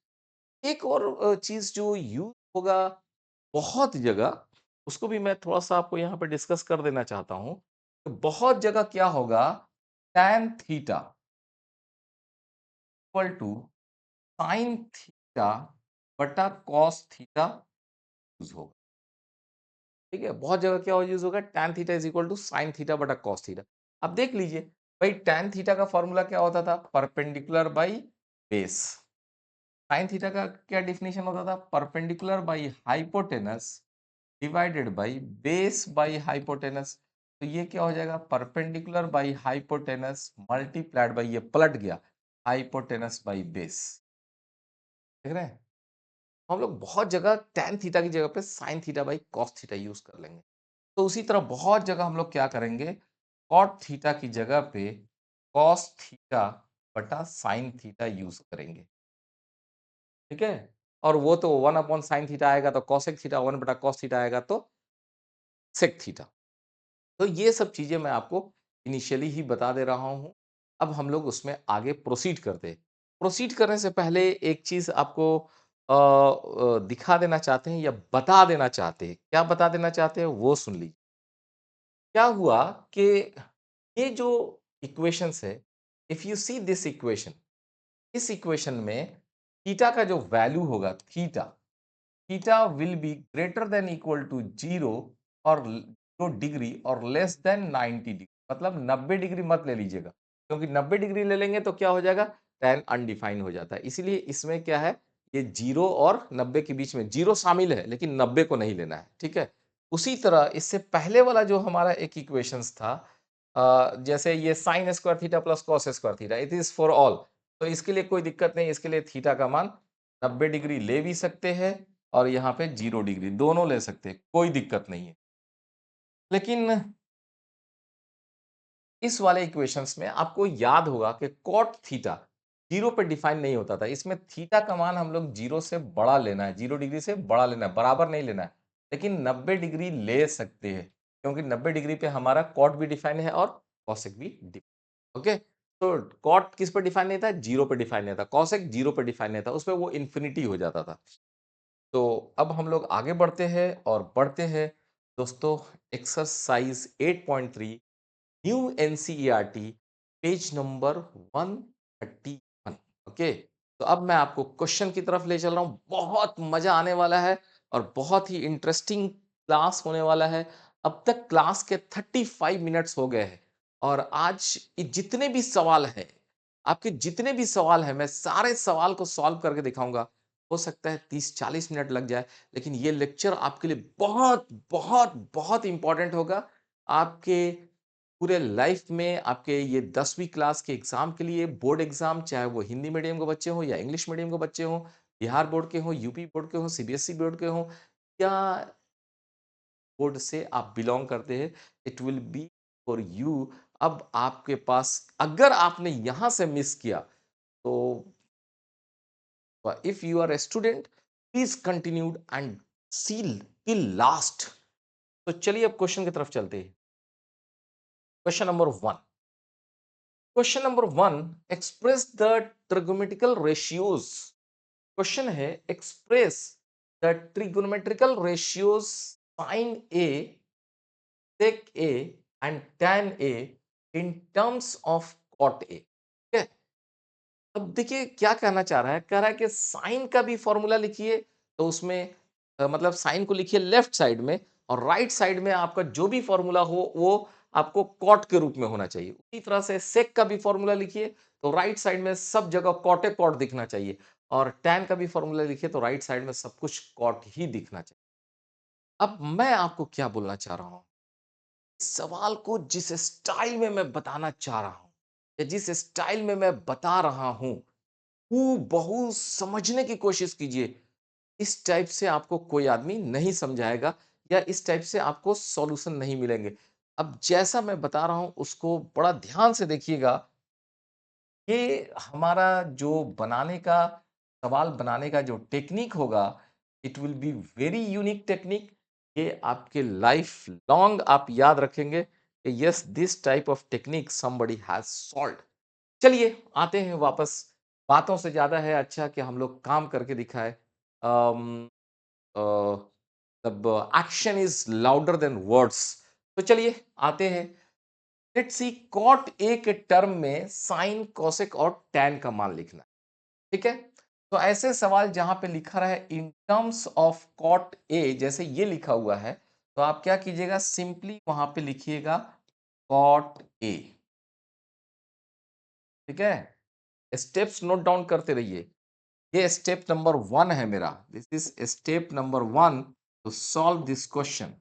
एक और चीज जो यूज होगा बहुत जगह, उसको भी मैं थोड़ा-सा आपको यहाँ पे डिस्कस कर देना चाहता हूँ। तो बहुत जगह क्या होगा, tan theta equal to sine theta बटा कॉस थीटा यूज़ होगा। ठीक है? बहुत जगह क्या यूज़ होगा, tan theta is equal to sine theta बटा कॉस थीटा। अब देख लीजिए, भाई टैन थीटा का फ़ॉर्मूला क्या होता था? Perpendicular by base. Sign theta का क्या डेफिनिशन होता था? Perpendicular by hypotenuse divided by base by hypotenuse. तो ये क्या हो जाएगा, perpendicular by hypotenuse multiplied by, ये पलट गया, हाइपोटेनस बाई बेस। देख रहे हैं, हम लोग बहुत जगह tan थीटा की जगह पे sine theta by cos theta use कर लेंगे। तो उसी तरह बहुत जगह हम लोग क्या करेंगे, कॉट थीटा की जगह पे कॉस थीटा बटा साइन थीटा यूज करेंगे। ठीक है, और वो तो 1 अपॉन साइन थीटा आएगा तो कॉसेक थीटा, 1 बटा कॉस थीटा आएगा तो सेक थीटा। तो ये सब चीज़ें मैं आपको इनिशियली ही बता दे रहा हूँ। अब हम लोग उसमें आगे प्रोसीड करते हैं। प्रोसीड करने से पहले एक चीज़ आपको दिखा देना चाहते हैं या बता देना चाहते हैं। क्या बता देना चाहते हैं वो सुन लीजिए। क्या हुआ कि ये जो इक्वेशंस है, if you see this equation, इस इक्वेशन में थीटा का जो वैल्यू होगा, theta theta will be greater than equal to 0 और 0 डिग्री और लेस देन 90 डिग्री। मतलब 90 डिग्री मत ले लीजिएगा, क्योंकि 90 डिग्री ले लेंगे तो क्या हो जाएगा, tan अनडिफाइन हो जाता है। इसीलिए इसमें क्या है, ये 0 और 90 के बीच में 0 शामिल है लेकिन 90 को नहीं लेना है। ठीक है, उसी तरह इससे पहले वाला जो हमारा एक इक्वेशंस था, जैसे ये sine square theta plus cos square theta, it is for all. तो इसके लिए कोई दिक्कत नहीं, इसके लिए थीटा का मान 90 डिग्री ले भी सकते हैं और यहाँ पे 0 डिग्री, दोनों ले सकते हैं, कोई दिक्कत नहीं है। लेकिन इस वाले इक्वेशंस में आपको याद होगा कि कॉट थीटा 0 पे डिफाइन नहीं होता था। इसमें थीटा का मान हम लोग 0 से बड़ा लेना है, 0 डिग्री से बड़ा लेना है, बराबर नहीं लेना है। लेकिन 90 डिग्री ले सकते हैं, क्योंकि 90 डिग्री पे हमारा कॉट भी डिफाइन है और कॉसेक भी डिफाइन। ओके, तो कॉट किस पे डिफाइन नहीं था, 0 पे डिफाइन नहीं था। कॉसेक 0 पे डिफाइन नहीं था, उस पे वो इन्फिनिटी हो जाता था। तो अब हम लोग आगे बढ़ते हैं और बढ़ते हैं दोस्तों exercise 8.3 new NCERT page number 131। Okay, तो अब मैं आपको क्वेश्चन की तरफ ले चल रहा हूँ। बहुत मजा आने वाला है और बहुत ही इंटरेस्टिंग क्लास होने वाला है। अब तक क्लास के 35 मिनट्स हो गए हैं और आज ये जितने भी सवाल हैं, आपके जितने भी सवाल हैं, मैं सारे सवाल को सॉल्व करके दिखाऊंगा। हो सकता है 30-40 मिनट लग जाए, लेकिन ये लेक्चर आपके लिए बहुत बहुत बहुत इंपॉर्टेंट होगा। आपके पूरे लाइफ में, आपके ये 10वीं क्लास के एग्जाम के लिए, बोर्ड एग्जाम, चाहे वो हिंदी मीडियम के बच्चे हों या इंग्लिश मीडियम के बच्चे हों, बिहार बोर्ड के हों, यूपी बोर्ड के हों, सीबीएसई बोर्ड के हों, या बोर्ड से आप बिलोंग करते हैं, it will B for you. अब आपके पास, अगर आपने यहां से मिस किया तो if you are a student, please continued and seal till last. तो चलिए अब क्वेश्चन की तरफ चलते हैं। Question number 1। Question number 1, express the trigonometrical ratios. Question है, express the trigonometrical ratios sine A, sec a and tan a in terms of cot a। ठीक है, अब देखिए क्या कहना चाह रहा है। कह रहा है कि साइन का भी फॉर्मूला लिखिए, तो उसमें मतलब साइन को लिखिए लेफ्ट साइड में, और राइट साइड में आपका जो भी फॉर्मूला हो वो आपको कॉट के रूप में होना चाहिए। उसी तरह से सेक का भी फॉर्मूला लिखिए, तो राइट साइड में सब जगह कॉटे कॉट दिखना चाहिए, और टैन का भी फॉर्मूला लिखिए तो राइट साइड में सब कुछ कॉट ही दिखना चाहिए। अब मैं आपको क्या बोलना चाह रहा हूं, सवाल को जिस स्टाइल में मैं बताना चाह रहा हूं, या जिस स्टाइल में मैं बता रहा हूं, हूबहू समझने की कोशिश कीजिए। इस टाइप से आपको कोई आदमी नहीं समझाएगा, या इस टाइप से आपको सॉल्यूशन नहीं मिलेंगे। अब जैसा मैं बता रहा हूं उसको बड़ा ध्यान से देखिएगा। ये हमारा जो बनाने का, सवाल बनाने का जो टेक्निक होगा, it will be very unique technique. ये आपके लाइफ लॉन्ग आप याद रखेंगे कि yes, this type of technique somebody has solved. चलिए आते हैं वापस। बातों से ज्यादा है अच्छा कि हम लोग काम करके दिखाए। तब action is louder than words. तो चलिए आते हैं। लेट्स सी, कॉट ए के टर्म में साइन, कोसेक और टैन का मान लिखना है। ठीक है, तो ऐसे सवाल जहां पे लिखा रहा है in terms of cot A, जैसे ये लिखा हुआ है, तो आप क्या कीजिएगा, सिंपली वहां पे लिखिएगा कॉट ए। ठीक है, स्टेप्स नोट डाउन करते रहिए। ये स्टेप नंबर 1 है मेरा, this is step number 1 to solve this question.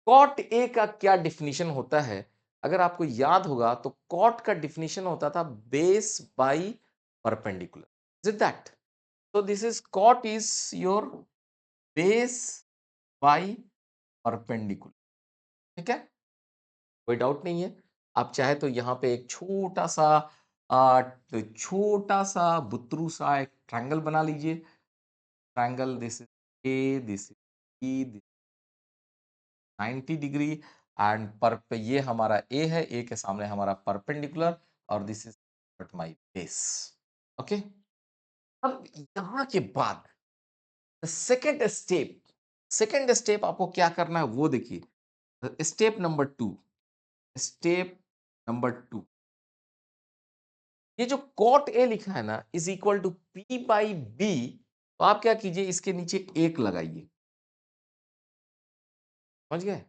Cot A का क्या डिफिनीशन होता है? अगर आपको याद होगा तो कॉट का डिफिनीशन होता था base by perpendicular. Is it that? so this is cot is your base by perpendicular। ठीक है, कोई डाउट नहीं है। आप चाहे तो यहाँ पे एक छोटा सा बुतरू सा एक ट्रायंगल बना लीजिए। Triangle, this is A, this is B, 90 degree, and पर ये हमारा ए है, ए के सामने हमारा परपेंडिकुलर, और this is my base. Okay, अब यहाँ के बाद सेकेंड स्टेप आपको क्या करना है वो देखिए। स्टेप नंबर टू, ये जो कॉट ए लिखा है ना, is equal to P by B, तो आप क्या कीजिए, इसके नीचे एक लगाइए। समझ गए?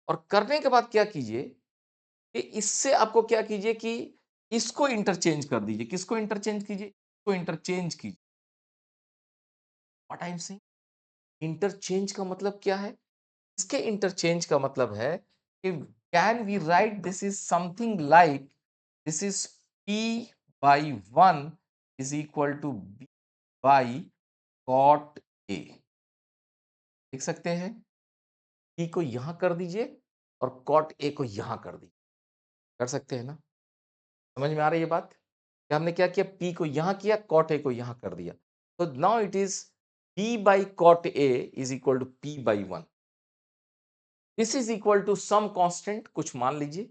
और करने के बाद क्या कीजिए कि इससे आपको क्या कीजिए कि इसको इंटरचेंज कर दीजिए। किसको इंटरचेंज कीजिए? इसको इंटरचेंज कीजिए। What I am saying, interchange का मतलब क्या है? इसके इंटरचेंज का मतलब है कि can we write this is something like, this is p by 1 is equal to b by cot a। देख सकते हैं, p को यहां कर दीजिए और कॉट a को यहां कर दीजिए। कर सकते हैं ना? समझ में आ रही है बात कि हमने क्या किया, p को यहां किया, कॉट a को यहां कर दिया। तो now it is p by cot a is equal to p by 1। This is equal to some constant, कुछ मान लीजिए,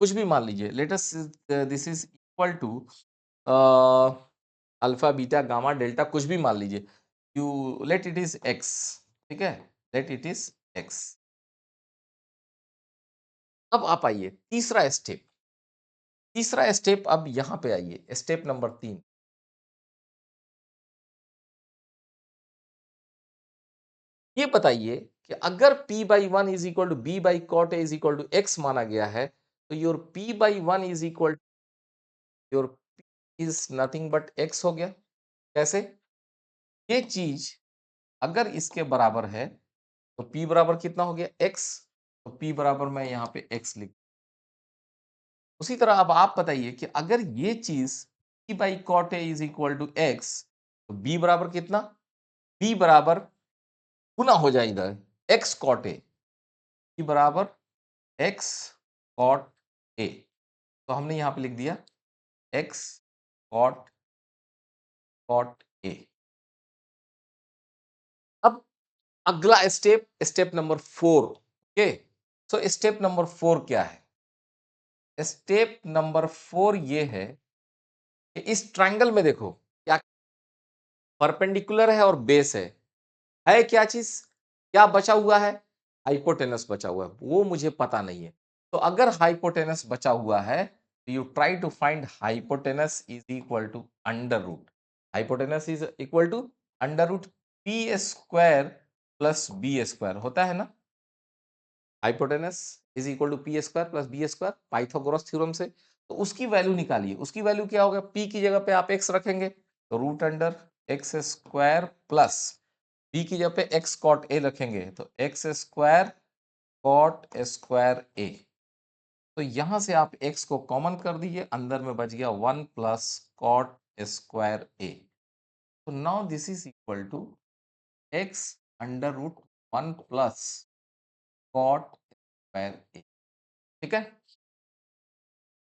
कुछ भी मान लीजिए। Let us, this is equal to alpha, beta, gamma, delta, कुछ भी मान लीजिए। You let it is X, ठीक है, लेट इट इज एक्स। अब आप आइए तीसरा स्टेप, तीसरा स्टेप, अब यहां पे आइए स्टेप नंबर 3। ये बताइए कि अगर p by one is equal to B by cot A is equal to X माना गया है, तो your p by one is equal your p is nothing but x हो गया। कैसे? ये चीज अगर इसके बराबर है तो p बराबर कितना हो गया x, तो p बराबर मैं यहाँ पे x लिख। उसी तरह अब आप बताइए कि अगर ये चीज p by cot A is equal to X, तो b बराबर कितना, b बराबर गुना हो जाएगा x कॉट ए, b बराबर x कॉट ए। तो हमने यहाँ पे लिख दिया x कॉट कॉट ए। अब अगला step, step number 4। Okay, so step number 4 क्या है? स्टेप नंबर 4 ये है कि इस ट्रायंगल में देखो क्या परपेंडिकुलर है और बेस है क्या चीज, क्या बचा हुआ है? हाइपोटेनस बचा हुआ है, वो मुझे पता नहीं है। तो अगर हाइपोटेनस बचा हुआ है तो you try to find hypotenuse is equal to under root, hypotenuse is equal to under root P square plus B square होता है ना, hypotenuse is equal to P square plus B squared Pythagoras theorem से। तो उसकी value निकालिए, उसकी value क्या होगा, पी की जगह पे आप एक्स रखेंगे तो root under X square plus B की जगह पे एक्स कॉट ए रखेंगे तो X squared cot square A. तो यहां से आप एक्स को कॉमन कर दीजिए, अंदर में बच गया one plus cot square A. तो now this is equal to X under root one plus cot square A, ठीक है।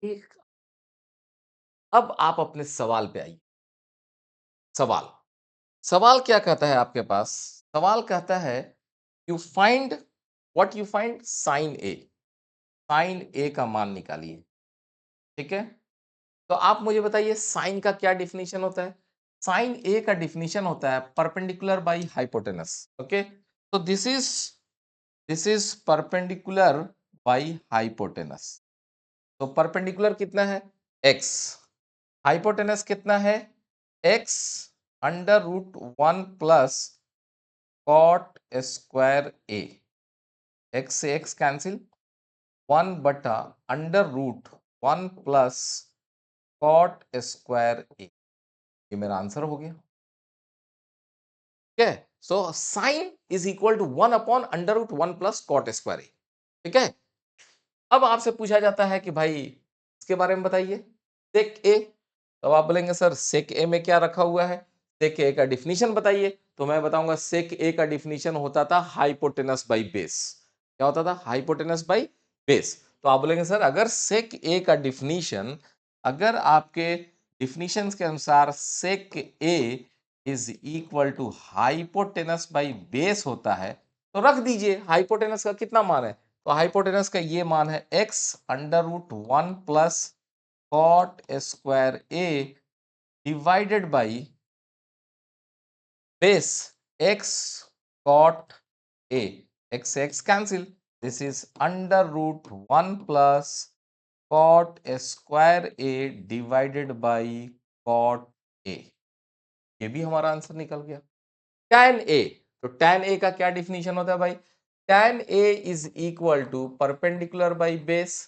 एक, अब आप अपने सवाल पे आइए। सवाल, सवाल क्या कहता है आपके पास? सवाल कहता है you find what, you find sine A, sine A का मान निकालिए, ठीक है। तो आप मुझे बताइए साइन का क्या डिफिनीशन होता है? साइन ए का डिफिनीशन होता है परपेंडिकुलर बाई हाइपोटेनस। ओके, तो this is perpendicular by hypotenuse. तो परपेंडिकुलर कितना है? x, हाइपोटेनस कितना है? x under root one plus cot square A, x से x कैंसिल, वन बटा under root one plus cot square ए। ये मेरा आंसर हो गया, ठीक है। So sine is equal to one upon under root one plus cot square A, ठीक है। अब आपसे पूछा जाता है कि भाई इसके बारे में बताइए, सेक ए। तो आप बोलेंगे सर सेक ए में क्या रखा हुआ है, सेक ए का डिफिनीशन बताइए। तो मैं बताऊंगा सेक ए का डिफिनीशन होता था हाइपोटेनस बाई बेस। क्या होता था? Hypotenuse by base. तो आप बोलेंगे सर अगर सेक ए का डिफिनीशन, अगर आपके डिफिनीशंस के अनुसार sec A is equal to hypotenuse by base होता है, तो रख दीजिए हाइपोटेनस का कितना मान है। तो हाइपोटेनस का ये मान है x under root one plus cot square A divided by base x cot A, x से x cancel, this is under root one plus cot square A divided by cot A. ये भी हमारा answer निकल गया। tan ए, तो tan ए का क्या definition होता है भाई? tan A is equal to perpendicular by base.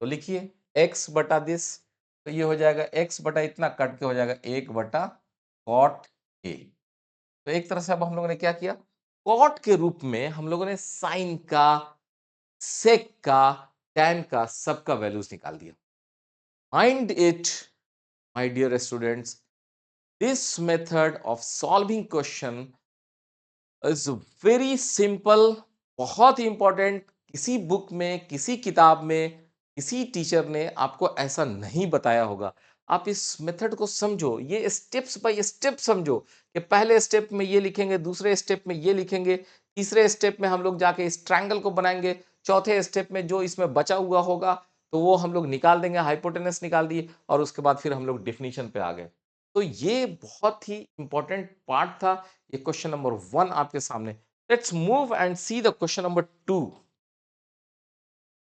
तो लिखिए x बटा दिस, तो ये हो जाएगा x बटा इतना कट के हो जाएगा एक बटा कॉट ए। तो एक तरह से अब हम लोगों ने क्या किया, कॉट के रूप में हम लोगों ने साइन का, सेक का, tan का सबका वैल्यूज निकाल दिया। Mind it my dear students, this method of solving question is very simple, बहुत ही इंपॉर्टेंट। किसी बुक में, किसी किताब में, किसी टीचर ने आपको ऐसा नहीं बताया होगा। आप इस मेथड को समझो, ये स्टेप्स बाय स्टेप समझो कि पहले स्टेप में ये लिखेंगे, दूसरे स्टेप में ये लिखेंगे, तीसरे स्टेप में हम लोग जाके इस ट्रायंगल को बनाएंगे, चौथे स्टेप में जो इसमें बचा हुआ होगा तो वो हम लोग निकाल देंगे, हाइपोटेनस निकाल दिए और उसके बाद फिर हम लोग डेफिनेशन पे आ गए। तो ये बहुत ही इंपॉर्टेंट पार्ट था। ये क्वेश्चन नंबर 1 आपके सामने। Let's move and see the question number 2।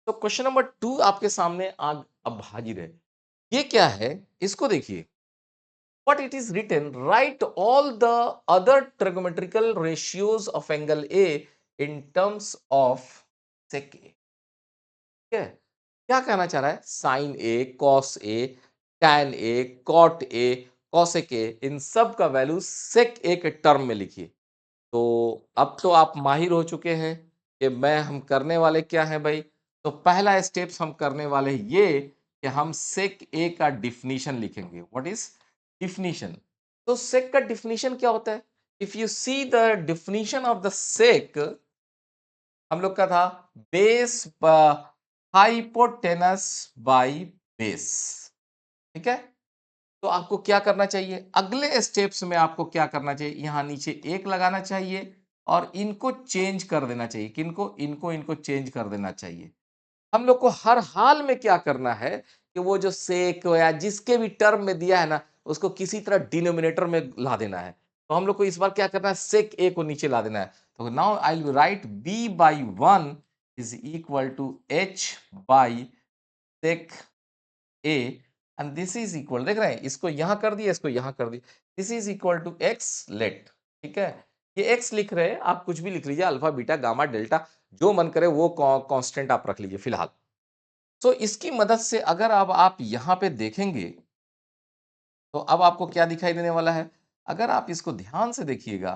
तो क्वेश्चन नंबर 2 आपके सामने अब हाजिर है। ये क्या है? इसको देखिए। What it is written, write all the other trigonometrical ratios of angle A in terms of sec A. ठीक है? क्या कहना चाह रहा है? Sine A, cos A, tan A, cot A, cosec A, इन सब का वैल्यू सेक ए के टर्म में लिखिए। तो अब तो आप माहिर हो चुके हैं कि मैं हम करने वाले क्या है भाई। तो पहला स्टेप्स हम करने वाले ये कि हम सेक ए का डिफिनीशन लिखेंगे। What is definition? तो सेक का डिफिनीशन क्या होता है? If you see the definition of the sake, हम लोग का था बेस हाइपोटेनस बाय बेस। ठीक है? तो आपको क्या करना चाहिए? अगले स्टेप्स में आपको क्या करना चाहिए? यहां नीचे एक लगाना चाहिए और इनको चेंज कर देना चाहिए। किनको? इनको चेंज कर देना चाहिए। हम लोग को हर हाल में क्या करना है कि वो जो सेक या जिसके भी टर्म में दिया है ना, उसको किसी तरह डिनोमिनेटर में ला देना है। तो हम लोग को इस बार क्या करना है? सेक ए को नीचे ला देना है। तो now I will write B by 1 is equal to H by sec A and this is equal, देख रहे हैं, इसको यहां कर दिया, इसको यहां कर दिया। This is equal to X let. ठीक है? ये एक्स लिख रहे हैं, आप कुछ भी लिख लीजिए, अल्फा बीटा गामा डेल्टा जो मन करे वो कांस्टेंट आप रख लीजिए फिलहाल। तो इसकी मदद से अगर अब आप यहां पे देखेंगे तो अब आपको क्या दिखाई देने वाला है? अगर आप इसको ध्यान से देखिएगा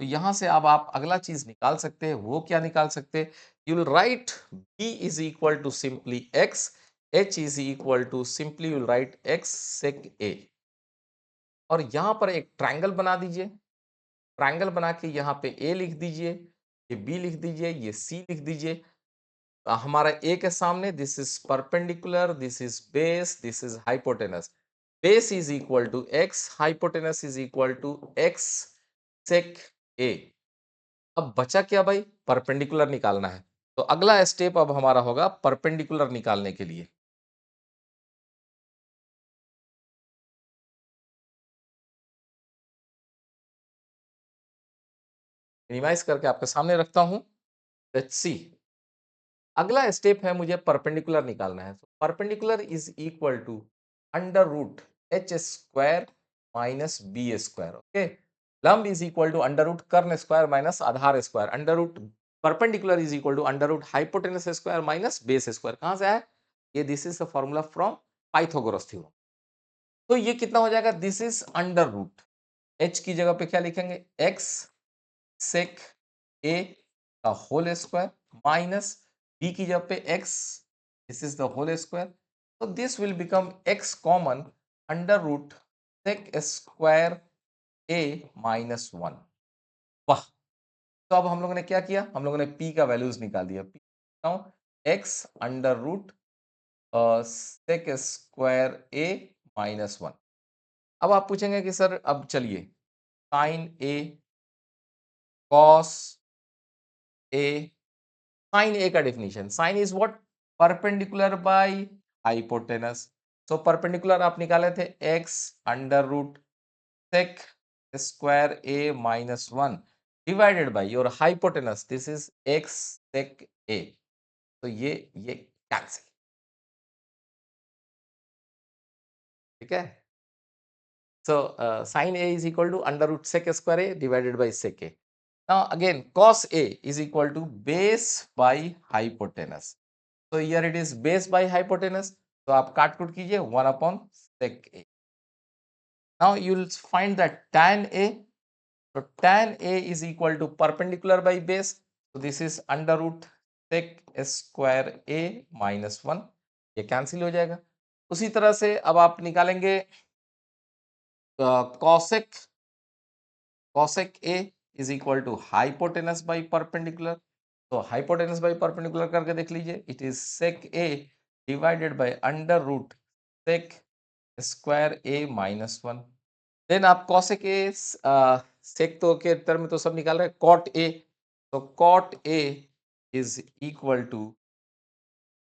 तो यहां से अब आप अगला चीज निकाल सकते हैं। वो क्या निकाल सकते हैं? You will write b is equal to simply x, h is equal to simply you will write x sec a। और यहां पर एक ट्रायंगल बना दीजिए। ट्रायंगल बना के यहाँ पे a लिख दीजिए, ये b लिख दीजिए, ये c लिख दीजिए। हमारा ए के सामने this is perpendicular, this is base, this is hypotenuse. Base is equal to X, hypotenuse is equal to X sec A. अब बचा क्या भाई? परपेंडिकुलर निकालना है। तो अगला स्टेप अब हमारा होगा परपेंडिकुलर निकालने के लिए। रिवाइज करके आपके सामने रखता हूं। Let's see. अगला स्टेप है, मुझे परपेंडिकुलर निकालना है। Perpendicular is equal to under root H square minus B square. Okay? लंब is equal to under root कर्ण स्क्वायर माइनस आधार square. Under root perpendicular is equal to under root hypotenuse square minus base square. कहां से आया ये? This is the formula from Pythagoras theorem. तो ये कितना हो जाएगा? This is under root H की जगह पे क्या लिखेंगे? एक्स सेक ए का होल स्क्वायर माइनस बी की जगह पे X, this is the whole square. तो this will become X common under root sec square A minus 1। वाह! तो अब हम लोगों ने क्या किया? हम लोगों ने p का वैल्यूज निकाल दिया। p x under root sec square A minus 1। अब आप पूछेंगे कि सर अब चलिए sine A cos A. Sine A का definition, sine is what? Perpendicular by hypotenuse. So perpendicular आप निकाले थे x under root sec square A minus 1 divided by your hypotenuse, this is x sec A. तो ये cancel. ठीक है? So sine A is equal to under root sec square A divided by sec A. Now again cos A is equal to base by hypotenuse. So here it is base by hypotenuse. तो आप काट कुट कीजिए 1 upon sec A. Now you will find that tan A. So tan A is equal to perpendicular by base. So this is under root sec square A minus 1. ये cancel हो जाएगा। उसी तरह से अब आप निकालेंगे cosec cosec A is equal to hypotenuse by perpendicular. तो हाइपोटेनस बाई परपेंडिकुलर करके देख लीजिए, it is sec A divided by under root sec square A minus 1। Then आप कॉसेक ए, सेक तो के टर्म में तो सब निकाल रहे हैं, कॉट ए। तो cot A is equal to,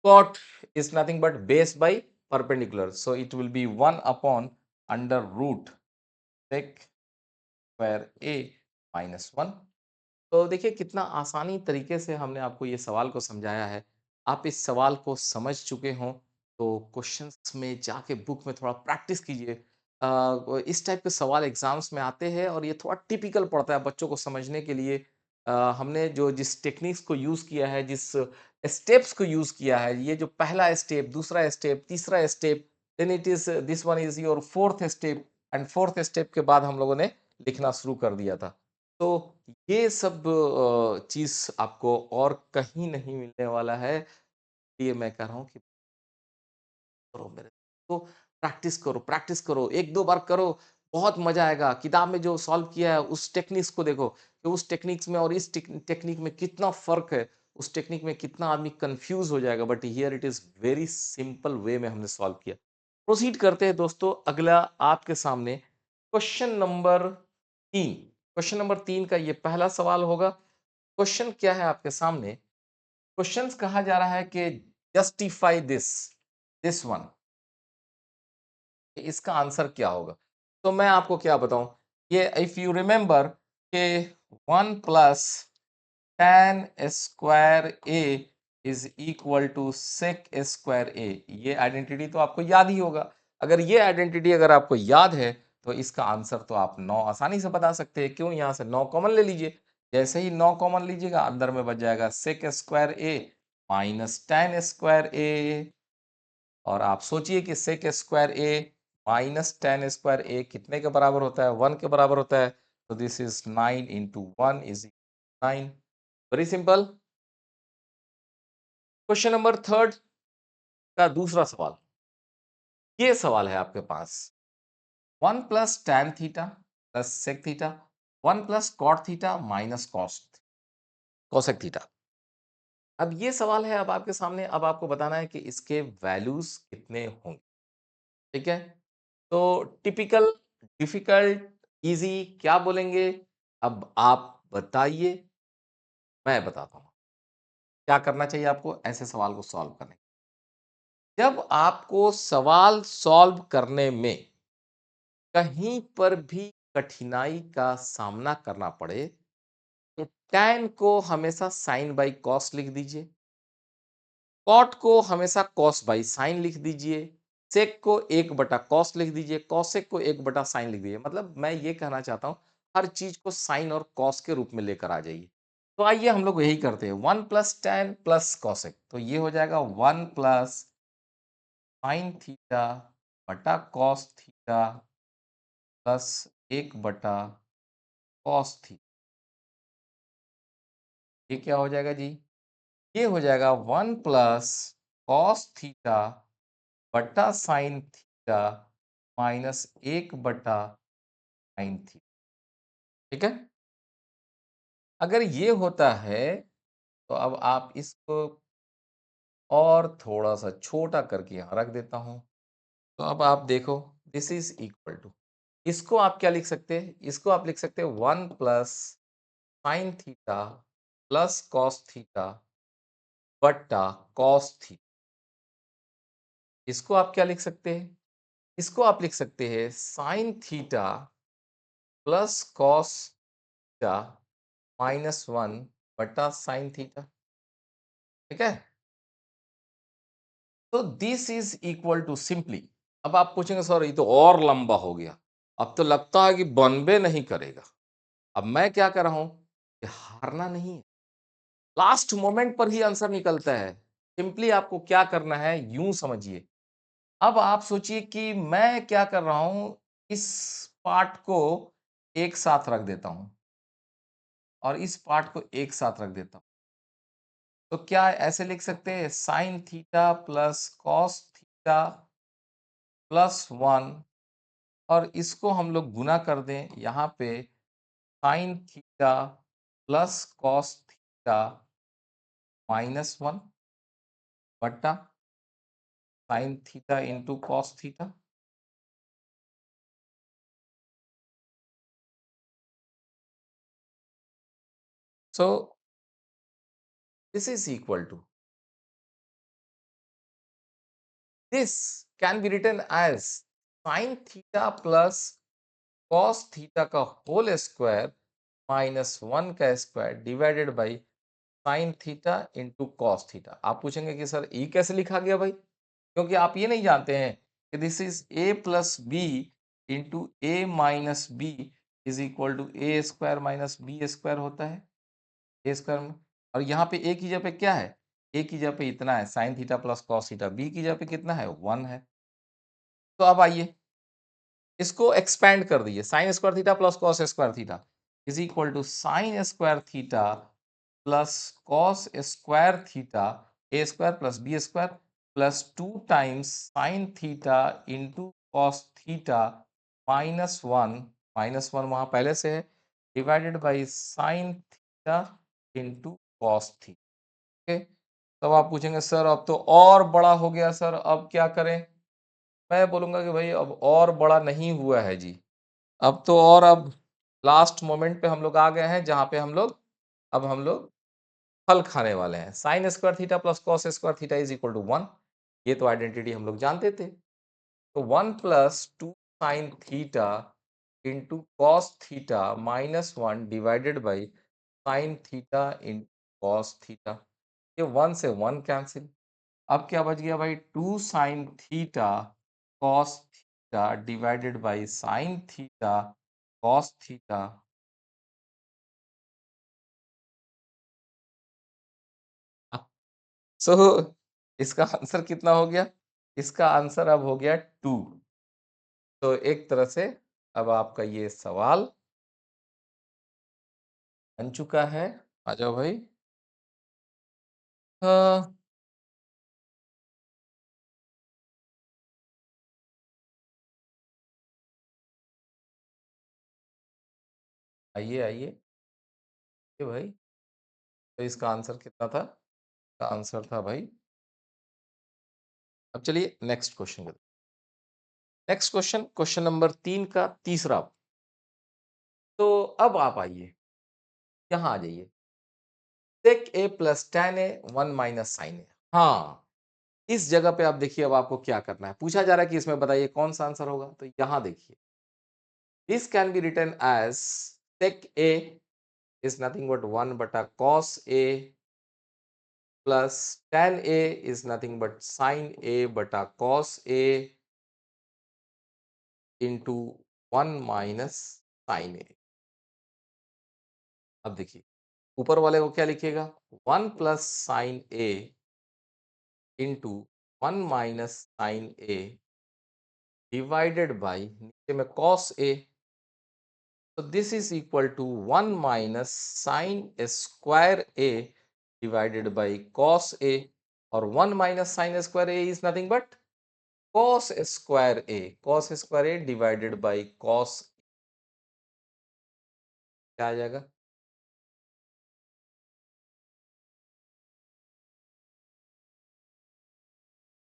cot is nothing but base by perpendicular, so it will be 1 upon under root sec square A minus one. तो देखिए कितना आसानी तरीके से हमने आपको ये सवाल को समझाया है। आप इस सवाल को समझ चुके हों तो क्वेश्चंस में जाके बुक में थोड़ा प्रैक्टिस कीजिए। इस टाइप के सवाल एग्जाम्स में आते हैं और ये थोड़ा टिपिकल पड़ता है बच्चों को समझने के लिए। हमने जो जिस टेक्निक्स को यूज़ किया है, जिस स्टेप्स को यूज़ किया है, ये जो पहला स्टेप, दूसरा स्टेप, तीसरा step, then it is this one is your fourth step and fourth step के बाद हम लोगों ने लिखना शुरू कर दिया था। तो ये सब चीज़ आपको और कहीं नहीं मिलने वाला है। ये मैं कह रहा हूँ कि करो मेरे तो प्रैक्टिस करो, 1-2 बार करो, बहुत मज़ा आएगा। किताब में जो सॉल्व किया है उस टेक्निक्स को देखो कि उस टेक्निक्स में और इस टेक्निक में कितना फ़र्क है, उस टेक्निक में कितना आदमी कन्फ्यूज़ हो जाएगा, but here it is very simple way में हमने सॉल्व किया। प्रोसीड करते हैं दोस्तों, अगला आपके सामने क्वेश्चन नंबर 3। क्वेश्चन नंबर 3 का ये पहला सवाल होगा। क्वेश्चन क्या है आपके सामने? क्वेश्चंस कहा जा रहा है कि जस्टिफाई दिस वन, इसका आंसर क्या होगा? तो मैं आपको क्या बताऊं, ये इफ यू रिमेंबर कि 1 plus tan square A is equal to sec square ए, ये आइडेंटिटी तो आपको याद ही होगा। अगर ये आइडेंटिटी अगर आपको याद है तो इसका आंसर तो आप 9 आसानी से बता सकते हैं। क्यों? यहाँ से 9 कॉमन ले लीजिए। जैसे ही 9 कॉमन लीजिएगा अंदर में बच जाएगा sec square A minus tan square A. और आप सोचिए कि sec square A minus tan square ए कितने के बराबर होता है? 1 के बराबर होता है। तो this is 9 into 1 is 9। Very simple. Question number third का दूसरा सवाल, ये सवाल है आपके पास। 1 plus tan theta plus sec theta, 1 plus cot theta minus cosec theta. अब ये सवाल है अब आपके सामने, अब आपको बताना है कि इसके वैल्यूज कितने होंगे। ठीक है? तो टिपिकल, डिफिकल्ट, इजी क्या बोलेंगे? अब आप बताइए, मैं बताता हूँ। क्या करना चाहिए आपको ऐसे सवाल को सॉल्व करने? जब आपको सवाल सॉल्व करने में कहीं पर भी कठिनाई का सामना करना पड़े तो tan को हमेशा sin बाई cos लिख दीजिए, कॉट को हमेशा कॉस बाई साइन लिख दीजिए, सेक को 1/cos लिख दीजिए, कॉसेक को 1/sin लिख दीजिए। मतलब मैं ये कहना चाहता हूँ हर चीज को साइन और कॉस के रूप में लेकर आ जाइए। तो आइए हम लोग यही करते हैं, 1 प्लस tan प्लस कॉसेक, तो ये हो जाएगा 1 प्लस साइन थीटा बटा cos theta plus 1/cos theta. ये क्या हो जाएगा जी? ये हो जाएगा 1 प्लस कॉस थीटा बटा sine theta minus 1/sin theta. ठीक है? अगर ये होता है तो अब आप इसको और थोड़ा सा छोटा करके यहाँ रख देता हूँ। तो अब आप देखो, दिस इज इक्वल टू, इसको आप क्या लिख सकते हैं? इसको आप लिख सकते हैं 1 plus sine theta plus cos theta बटा कॉस थीटा। इसको आप क्या लिख सकते हैं? इसको आप लिख सकते हैं sine theta plus cos theta minus 1 बटा साइन थीटा। ठीक है? तो this is equal to simply, अब आप पूछेंगे सर ये तो और लंबा हो गया, अब तो लगता है कि बनबे नहीं करेगा। अब मैं क्या कर रहा हूं कि हारना नहीं है, लास्ट मोमेंट पर ही आंसर निकलता है। सिंपली आपको क्या करना है यूं समझिए। अब आप सोचिए कि मैं क्या कर रहा हूं, इस पार्ट को एक साथ रख देता हूं और इस पार्ट को एक साथ रख देता हूं। तो क्या ऐसे लिख सकते हैं sine theta plus cos theta plus 1, और इसको हम लोग गुना कर दें यहाँ पे sine theta plus cos theta minus 1 बटा sine theta into cos theta. So this is equal to, this can be written as sine theta plus cos theta का होल स्क्वायर माइनस 1 का square divided by sine theta into cos theta. आप पूछेंगे कि sir ई कैसे लिखा गया भाई, क्योंकि आप ये नहीं जानते हैं कि this is a plus B into A minus B is equal to A square minus B square होता है ए स्क्वायर में। और यहाँ पे ए की जगह पे क्या है, ए की जगह पे इतना है sine theta plus cos theta, b की जगह पे कितना है 1 है। तो अब आइए इसको एक्सपैंड कर दीजिए, sine square theta plus cos square theta is equal to sine square theta plus cos square theta a square plus B square plus 2 times sine theta into cos theta minus one वहां पहले से है divided by sine theta into cos theta. तब आप पूछेंगे sir अब तो और बड़ा हो गया सर, अब क्या करें। मैं बोलूंगा कि भाई अब और बड़ा नहीं हुआ है जी, अब तो और अब लास्ट मोमेंट पे हम लोग आ गए हैं जहां पे हम लोग फल खाने वाले हैं। Sine square theta plus cos square theta is equal to 1, ये तो आइडेंटिटी हम लोग जानते थे। तो 1 plus 2 sine theta into cos theta minus 1 divided by sine theta in cos theta, ये 1 से 1 कैंसिल। अब क्या बच गया भाई 2 sine theta cos theta divided by sine theta cos theta. So इसका आंसर कितना हो गया, इसका आंसर अब हो गया 2। तो एक तरह से अब आपका ये सवाल बन चुका है। आ जाओ भाई। हाँ, आइए आइए ये भाई। तो इसका आंसर कितना था, इसका आंसर था भाई। अब चलिए नेक्स्ट क्वेश्चन करते हैं। नेक्स्ट क्वेश्चन, क्वेश्चन नंबर 3 का तीसरा। तो अब आप आइए यहाँ आ जाइए। सेक ए प्लस टेन ए 1 माइनस साइन ए। हाँ, इस जगह पे आप देखिए अब आपको क्या करना है। पूछा जा रहा है कि इसमें बताइए कौन सा आंसर होगा। तो यहाँ देखिए, this can be written as sec a is nothing but 1 bata cos A plus tan A is nothing but sin A bata cos A into 1 minus sin A। अब देखिए ऊपर वाले को क्या लिखिएगा 1 plus sine A into 1 minus sine A divided by नीचे में cos A। तो this is equal to 1 minus sine square A divided by cos A। और 1 minus sine square A is nothing but cos square A divided by cos, क्या आ जाएगा।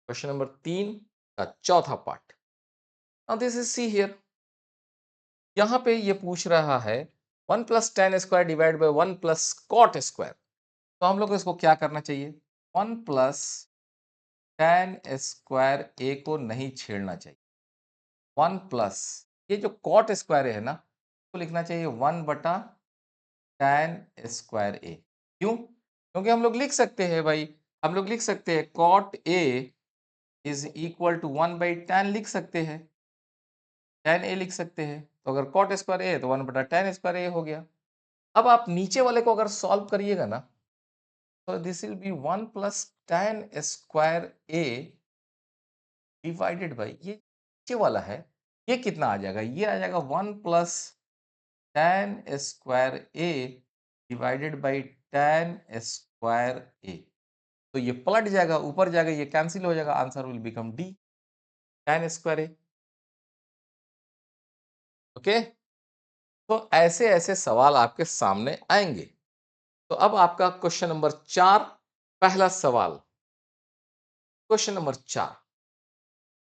Question number 3 का चौथा part. Now this is see here, यहाँ पे ये पूछ रहा है 1 plus tan square divide by 1 plus cot square. तो हम लोग को इसको क्या करना चाहिए, 1 प्लस टेन स्क्वायर ए को नहीं छेड़ना चाहिए। 1 प्लस ये जो कॉट स्क्वायर है ना, तो लिखना चाहिए 1 बटा टेन स्क्वायर ए। क्यों, क्योंकि हम लोग लिख सकते हैं भाई, हम लोग लिख सकते हैं cot A is equal to 1 by tan लिख सकते हैं, टेन ए लिख सकते हैं। तो अगर कॉट स्क्वायर ए है तो 1 बटा टेन स्क्वायर ए हो गया। अब आप नीचे वाले को अगर सॉल्व करिएगा ना, तो this will be 1 plus tan square A divided by ये नीचे वाला है, ये कितना आ जाएगा, ये आ जाएगा 1 plus tan square A divided by tan square A. तो ये पलट जाएगा, ऊपर जाएगा, ये कैंसिल हो जाएगा, answer will become D, ten square A. Okay, तो ऐसे ऐसे सवाल आपके सामने आएंगे। तो अब आपका क्वेश्चन नंबर 4, पहला सवाल, क्वेश्चन नंबर 4।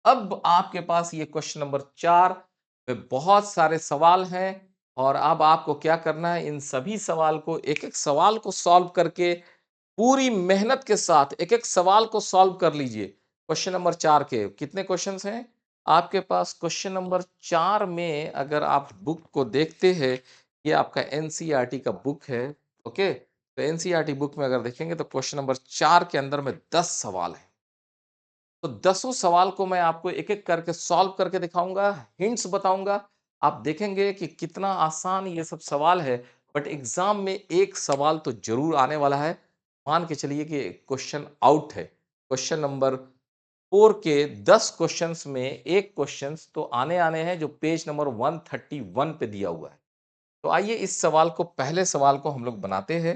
अब आपके पास ये क्वेश्चन नंबर 4 में बहुत सारे सवाल हैं और अब आपको क्या करना है, इन सभी सवाल को एक एक सवाल को सॉल्व करके पूरी मेहनत के साथ एक एक सवाल को सॉल्व कर लीजिए। क्वेश्चन नंबर 4 के कितने क्वेश्चंस हैं, आपके पास क्वेश्चन नंबर 4 में अगर आप बुक को देखते हैं, ये आपका एनसीईआरटी का बुक है, ओके? तो एनसीईआरटी बुक में अगर देखेंगे तो क्वेश्चन नंबर 4 के अंदर में 10 सवाल हैं। तो दसों सवाल को मैं आपको एक-एक करके सॉल्व करके दिखाऊँगा, हिंट्स बताऊँगा। आप देखेंगे कि कितना आसान ये सब सवाल है, बट एग्ज़ाम में एक सवाल तो ज़रूर आने वाला है। मान के चलिए कि क्वेश्चन आउट है। क्वेश्चन नंबर 4 के 10 क्वेश्चन्स में 1 क्वेश्चन्स तो आने-आने हैं जो पेज नंबर 131 पे दिया हुआ है। तो आइए इस सवाल को पहले सवाल को हम लोग बनाते हैं।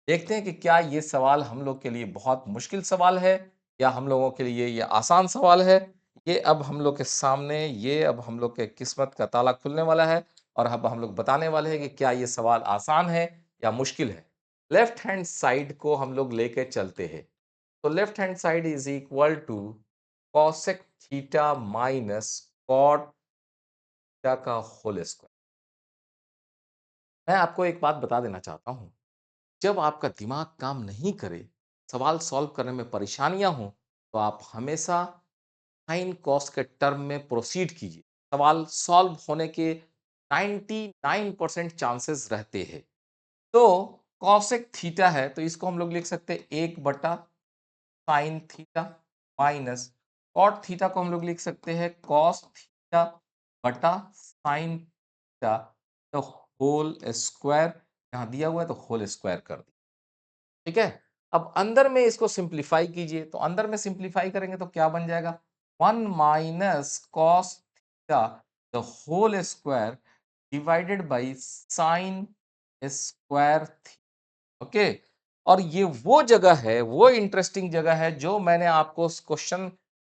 देखते हैं कि क्या ये सवाल हम लोग के लिए बहुत मुश्किल सवाल है या हम लोगों के लिए ये आसान सवाल है। ये अब हम लोग के सामने ये अब हम लोग के किस्मत का ताला खुलने वाला है और अब हम लोग बताने वाले हैं कि क्या ये सवाल आसान है या मुश्किल है। लेफ्ट हैंड साइड को हम लोग लेके चलते हैं। तो left hand side is equal to cosec theta minus cot theta का होल स्क्वायर। मैं आपको एक बात बता देना चाहता हूँ। जब आपका दिमाग काम नहीं करे, सवाल सॉल्व करने में परेशानियाँ हों, तो आप हमेशा साइन कॉस के टर्म में प्रोसीड कीजिए। सवाल सॉल्व होने के 99% चांसेस रहते हैं। तो कॉसेक थीटा है, तो इसको हम लोग लिख सकते हैं 1 बटा sine theta minus cot theta को हम लोग लिख सकते हैं कॉस थीटा बटा साइन थीटा तो होल स्क्वायर। यहाँ दिया हुआ है तो होल स्क्वायर कर दिया। ठीक है। अब अंदर में इसको सिंप्लीफाई कीजिए, तो अंदर में सिंप्लीफाई करेंगे तो क्या बन जाएगा 1 minus cos theta the whole square divided by sine square. Okay. और ये वो जगह है, वो इंटरेस्टिंग जगह है जो मैंने आपको क्वेश्चन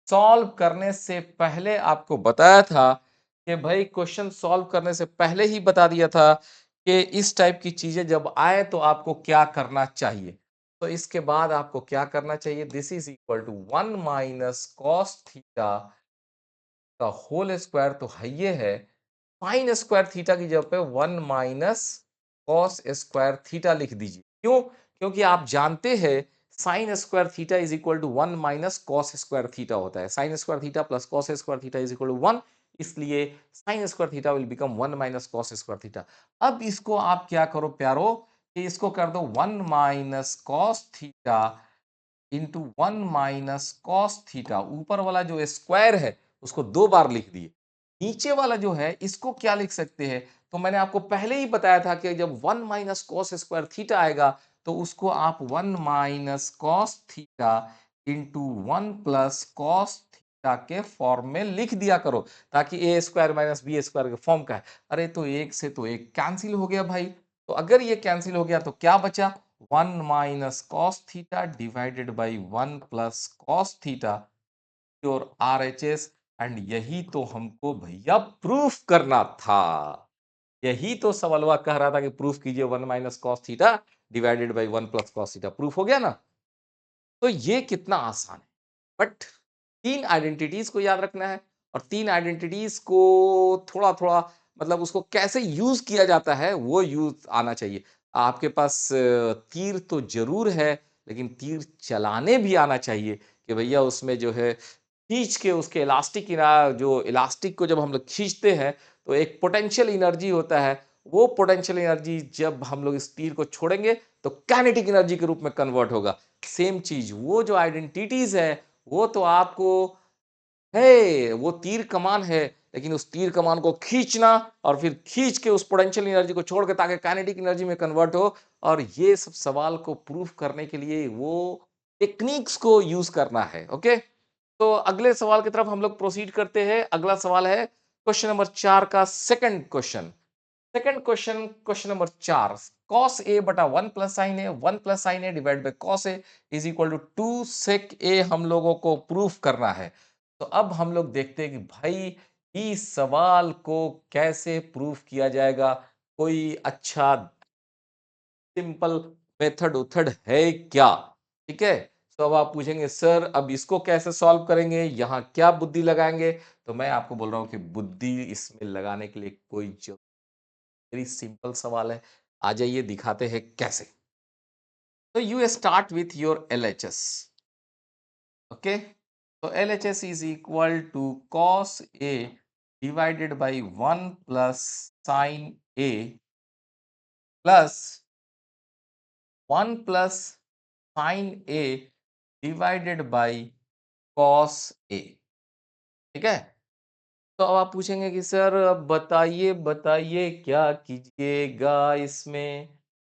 सॉल्व करने से पहले आपको बताया था कि भाई क्वेश्चन सॉल्व करने से पहले ही बता दिया था कि इस टाइप की चीजें जब आए तो आपको क्या करना चाहिए। तो इसके बाद आपको क्या करना चाहिए, this is equal to 1 minus cos theta का होल स्क्वायर तो है ये है, साइन स्क्वायर थीटा की जगह पे 1 माइनस कॉस स्क्वायर थीटा लिख दीजिए। क्यों? क्योंकि आप जानते हैं sine square theta is equal to 1 minus cos square theta होता है। Sine square theta plus cos square theta is equal to 1, इसलिए sine square theta will become 1 minus cos square theta. अब इसको आप क्या करो प्यारो कि इसको कर दो 1 minus cos theta into 1 minus cos theta. ऊपर वाला जो स्क्वायर है उसको 2 बार लिख दिए। नीचे वाला जो है इसको क्या लिख सकते हैं, तो मैंने आपको पहले ही बताया था कि जब 1 माइनस कॉस स्क्वायर थीटा आएगा तो उसको आप 1 minus cos theta into 1 plus cos theta के फॉर्म में लिख दिया करो, ताकि ए स्क्वायर माइनस बी स्क्वायर के फॉर्म का है। अरे तो एक से तो एक कैंसिल हो गया भाई। तो अगर ये कैंसिल हो गया तो क्या बचा 1 minus cos theta divided by 1 plus cos theta और आरएचएस। एंड यही तो हमको भैया प्रूफ करना था। यही तो सवालवा कह रहा था कि प्रूफ कीजिए 1 minus cos theta divided by 1 plus cos theta. Proof हो गया ना। तो ये कितना आसान है। बट 3 आइडेंटिटीज को याद रखना है और 3 आइडेंटिटीज को थोड़ा-थोड़ा मतलब उसको कैसे यूज किया जाता है वो यूज आना चाहिए। आपके पास तीर तो ज़रूर है, लेकिन तीर चलाने भी आना चाहिए कि भैया उसमें जो है खींच के उसके इलास्टिक जो इलास्टिक को जब हम लोग खींचते हैं तो एक पोटेंशियल एनर्जी होता है। वो पोटेंशियल एनर्जी जब हम लोग इस तीर को छोड़ेंगे तो काइनेटिक एनर्जी के रूप में कन्वर्ट होगा। सेम चीज वो जो आइडेंटिटीज है वो तो आपको है, वो तीर कमान है, लेकिन उस तीर कमान को खींचना और फिर खींच के उस पोटेंशियल एनर्जी को छोड़ के ताकि काइनेटिक एनर्जी में कन्वर्ट हो। और ये सब सवाल को प्रूफ करने के लिए वो टेक्निक्स को यूज करना है। ओके। तो अगले सवाल की तरफ हम लोग प्रोसीड करते हैं। अगला सवाल है क्वेश्चन नंबर 4 का second question. Second question, question number 4, cos a बटा 1 plus sine a, 1 plus sine a divide by cos a is equal to 2 sec a हम लोगों को प्रूफ करना है। तो अब हम लोग देखते हैं कि भाई इस सवाल को कैसे प्रूफ किया जाएगा। कोई अच्छा सिंपल मेथड उथड है क्या? ठीक है। तो अब आप पूछेंगे सर अब इसको कैसे सॉल्व करेंगे, यहाँ क्या बुद्धि लगाएंगे? तो मैं आपको बोल रहा हूँ कि बुद्धि इसमें लगाने के लिए कोई वेरी सिंपल सवाल है। आ जाइए दिखाते हैं कैसे। तो you start with your LHS. Okay. तो LHS is equal to cos A divided by 1 plus sin A plus 1 plus sin A divided by cos A। ठीक है? तो अब आप पूछेंगे कि सर अब बताइए बताइए क्या कीजिएगा इसमें?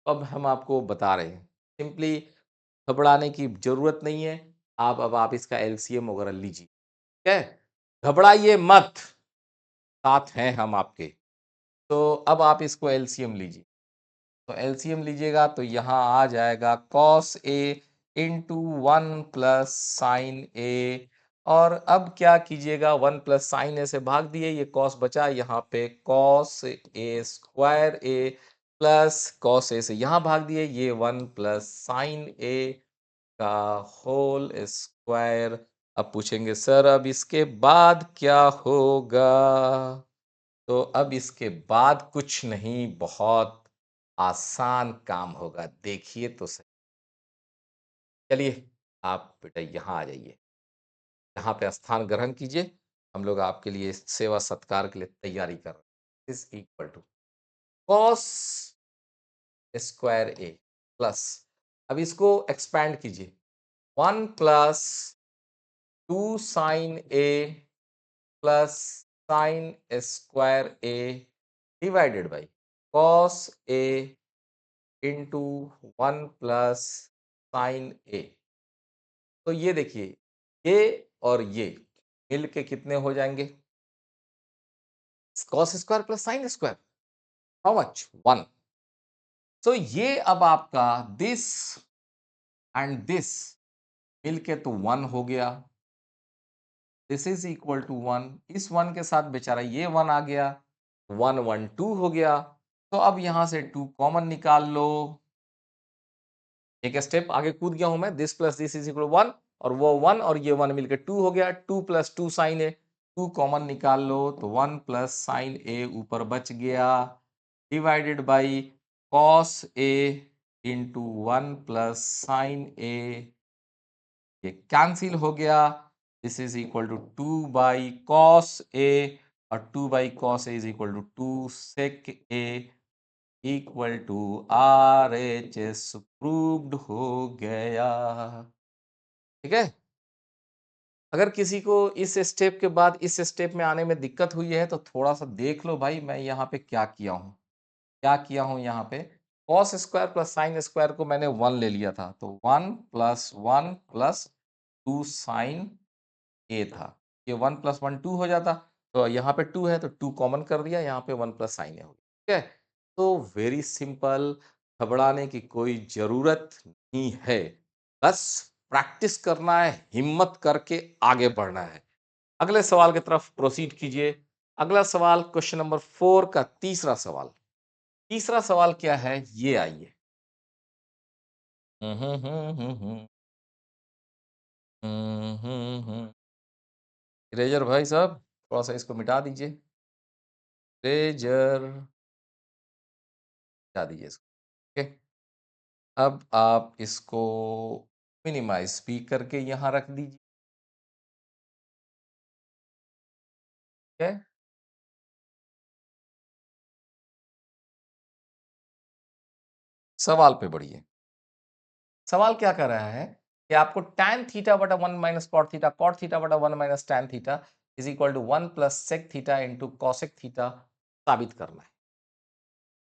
अब हम आपको बता रहे हैं। सिंपली घबराने की ज़रूरत नहीं है। अब आप इसका एलसीएम वगैरह लीजिए, ठीक है? घबराइए मत, साथ हैं हम आपके। तो अब आप इसको एलसीएम लीजिए। तो एलसीएम लीजिएगा तो यहाँ आ जाएगा cos A into 1 plus sine ए। और अब क्या कीजिएगा, 1 प्लस साइन ए से भाग दिए, ये कॉस बचा, यहाँ पे cos A square A plus cos A से यहाँ भाग दिए, ये 1 प्लस साइन ए का होल स्क्वायर। अब पूछेंगे सर अब इसके बाद क्या होगा? तो अब इसके बाद कुछ नहीं, बहुत आसान काम होगा, देखिए तो सही। चलिए आप बेटा यहाँ आ जाइए, यहाँ पे स्थान ग्रहण कीजिए। हम लोग आपके लिए सेवा सत्कार के लिए तैयारी कर रहे हैं। Is equal to cos square A plus, अब इसको एक्सपैंड कीजिए, 1 plus 2 sine A plus sine square A divided by cos A into 1 plus sine ए। तो ये देखिए, ये और ये मिल के कितने हो जाएंगे? Cos square plus sine square, how much? 1। तो ये अब आपका दिस एंड दिस मिलके तो 1 हो गया, दिस इज इक्वल टू 1। इस 1 के साथ बेचारा ये 1 आ गया, 1 1 2 हो गया। तो अब यहां से 2 कॉमन निकाल लो, एक स्टेप आगे कूद गया हूं मैं, this plus this is equal 1, और वो 1 और ये 1 मिलकर 2 हो गया, 2 प्लस 2 साइन ए, 2 कॉमन निकाल लो तो 1 प्लस साइन ए ऊपर बच गया, divided by cos A into 1 plus sine A, ये कैंसिल हो गया। This is equal to 2 by cos A, और 2 by cos A is equal to 2 sec A equal to R H S proved हो गया। ठीक है? अगर किसी को इस स्टेप के बाद इस स्टेप में आने में दिक्कत हुई है तो थोड़ा सा देख लो भाई, मैं यहाँ पे क्या किया हूँ, क्या किया हूँ यहाँ पे। Cos square plus sine square को मैंने 1 ले लिया था, तो 1 प्लस 1 प्लस 2 साइन ए था, ये 1 प्लस 1 2 हो जाता, तो यहाँ पे 2 है तो 2 कॉमन कर दिया, यहाँ पे 1 प्लस साइन ए हो गया। ठीक है? तो वेरी सिंपल, घबराने की कोई ज़रूरत नहीं है। बस प्रैक्टिस करना है, हिम्मत करके आगे बढ़ना है। अगले सवाल की तरफ प्रोसीड कीजिए। अगला सवाल क्वेश्चन नंबर 4 का तीसरा सवाल। तीसरा सवाल क्या है, ये आइए। हुँ, हुँ, हुँ, हुँ, हुँ। हुँ, हुँ, हुँ। इरेज़र भाई साहब, थोड़ा-सा इसको मिटा दीजिए। इरेज़र हटा दीजिए इसको। ओके। अब आप इसको मिनिमाइज़ भी करके यहाँ रख दीजिए। ठीक है? सवाल पे बढ़िए। सवाल क्या कर रहा है कि आपको tan थीटा बटा 1 माइनस कॉट थीटा बटा 1 minus tan theta is equal to 1 plus sec theta into cosec theta साबित करना है।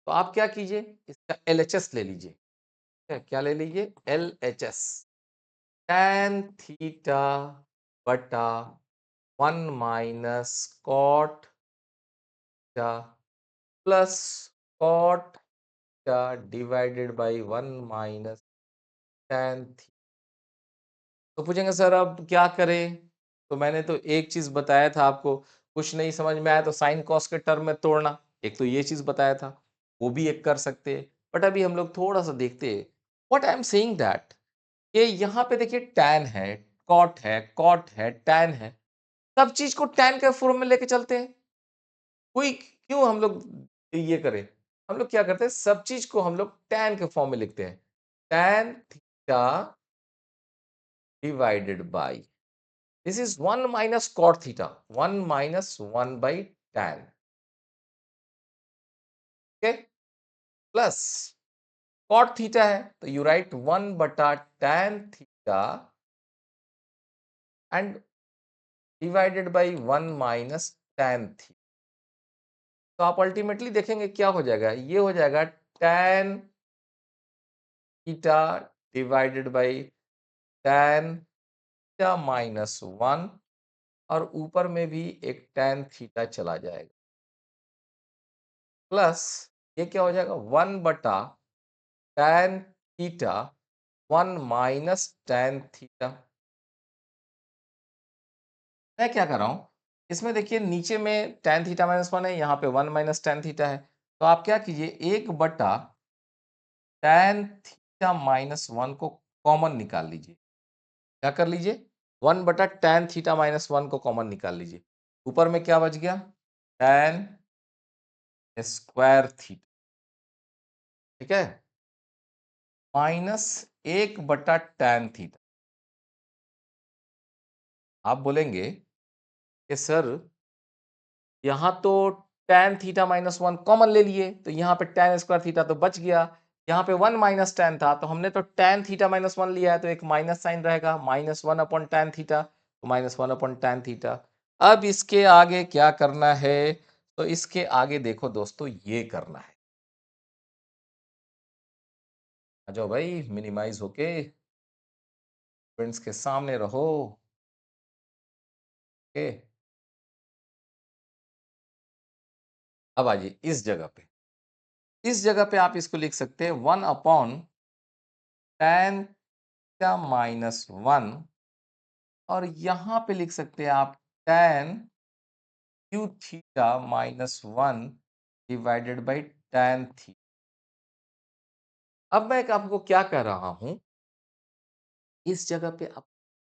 तो आप क्या कीजिए, इसका एलएचएस ले लीजिए। ठीक है? क्या ले लीजिए? एलएचएस। tan थीटा बटा 1 minus cot theta plus cot theta divided by 1 minus tan। तो पूछेंगे सर अब क्या करें? तो मैंने तो एक चीज़ बताया था आपको, कुछ नहीं समझ में आया तो साइन कॉस के टर्म में तोड़ना, एक तो ये चीज़ बताया था, वो भी एक कर सकते हैं। बट अभी हम लोग थोड़ा-सा देखते हैं, what I am saying that ये यहाँ पे देखिए टैन है, कॉट है, टैन है, सब चीज़ को टैन के फॉर्म में लेके चलते हैं। कोई क्यों हम लोग ये करें? हम लोग क्या करते हैं, सब चीज़ को हम लोग टैन के फॉर्म में लिखते हैं। Tan theta divided bye This is 1 minus cot theta, 1 minus 1 by tan. Okay, plus cot theta है तो यू राइट 1 बटा tan theta and divided by 1 minus tan theta. तो आप अल्टीमेटली देखेंगे क्या हो जाएगा, ये हो जाएगा tan theta divided by tan theta minus 1 और ऊपर में भी एक tan थीटा चला जाएगा, प्लस ये क्या हो जाएगा 1 बटा tan theta 1 minus tan theta. मैं क्या कर रहा हूं, इसमें देखिए नीचे में tan थीटा माइनस 1 है, यहाँ पे 1 माइनस tan थीटा है, तो आप क्या कीजिए 1 बटा tan थीटा माइनस 1 को कॉमन निकाल लीजिए। क्या कर लीजिए 1 बटा tan थीटा माइनस 1 को कॉमन निकाल लीजिए। ऊपर में क्या बच गया tan स्क्वायर थीटा, ठीक है, माइनस 1 बटा tan थीटा। आप बोलेंगे कि सर यहाँ तो tan थीटा माइनस 1 कॉमन ले लिए तो यहाँ पे tan स्क्वायर थीटा तो बच गया, यहाँ पे 1 माइनस tan था तो हमने तो tan थीटा माइनस 1 लिया है तो एक माइनस साइन रहेगा, माइनस 1 अपॉन tan थीटा, तो माइनस 1 अपॉन tan थीटा। अब इसके आगे क्या करना है, तो इसके आगे देखो दोस्तों ये करना है, आ जाओ भाई मिनिमाइज होके फ्रेंड्स के सामने रहो। ओके, अब आ जाइए इस जगह पे, इस जगह पे आप इसको लिख सकते हैं 1 अपॉन tan थीटा माइनस 1 और यहां पे लिख सकते हैं आप tan Q theta minus 1 divided by tan theta. अब मैं आपको क्या कह रहा हूं, इस जगह पे आप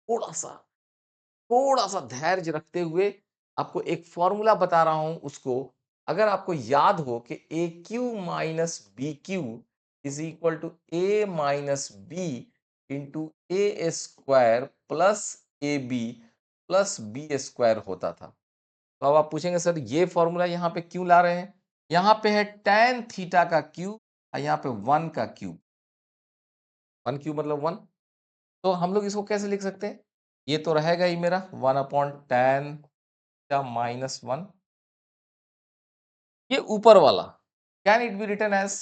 थोड़ा सा धैर्य रखते हुए आपको एक फॉर्मूला बता रहा हूं, उसको अगर आपको याद हो कि A cube minus B cube is equal to A minus B into A square plus A B plus B square होता था। तो अब आप पूछेंगे सर ये फॉर्मूला यहाँ पे क्यों ला रहे हैं, यहाँ पे है tan थीटा का क्यूब और यहाँ पे 1 का क्यूब, 1 क्यूब मतलब 1, तो हम लोग इसको कैसे लिख सकते हैं, ये तो रहेगा ही मेरा 1 अपॉन tan थीटा माइनस 1, ये ऊपर वाला can it be written as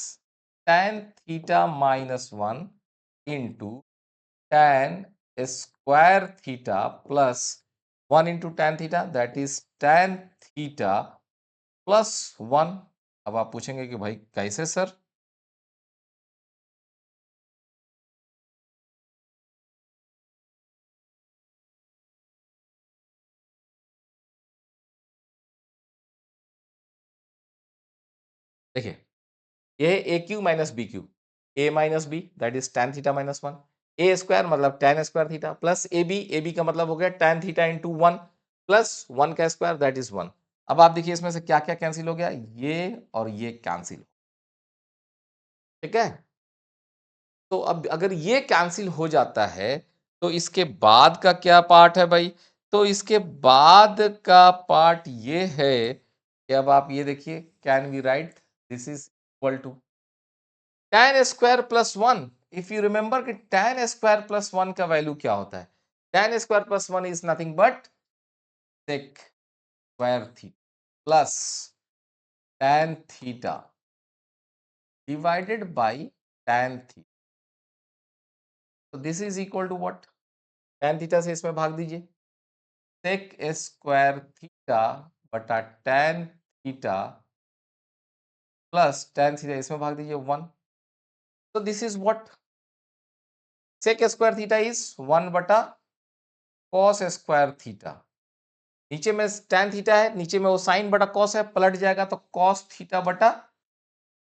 tan theta minus 1 into tan square theta plus 1 into tan theta that is tan theta plus 1। अब आप पूछेंगे कि भाई कैसे सर, देखिए ये है A cube minus B cube, A minus B that is tan theta minus 1, A square मतलब tan square theta plus A B का मतलब हो गया tan थीटा इंटू 1 प्लस 1 का स्क्वायर दैट इज 1। अब आप देखिए इसमें से क्या क्या कैंसिल हो गया, ये और ये कैंसिल, ठीक है। तो अब अगर ये कैंसिल हो जाता है तो इसके बाद का क्या पार्ट है भाई, तो इसके बाद का पार्ट ये है कि अब आप ये देखिए can we write this is equal to tan square plus 1। If you remember कि tan स्क्वायर प्लस 1 का वैल्यू क्या होता है, tan square plus 1 is nothing but sec square theta plus tan theta divided by tan theta. तो this is equal to what, tan theta से इसमें भाग दीजिए, sec स्क्वायर थीटा बटा tan theta plus tan theta इसमें भाग दीजिए 1। तो this is what, sec square theta is 1 बटा cos स्क्वायर थीटा, नीचे में tan थीटा है, नीचे में वो साइन बटा cos है, पलट जाएगा तो cos थीटा बटा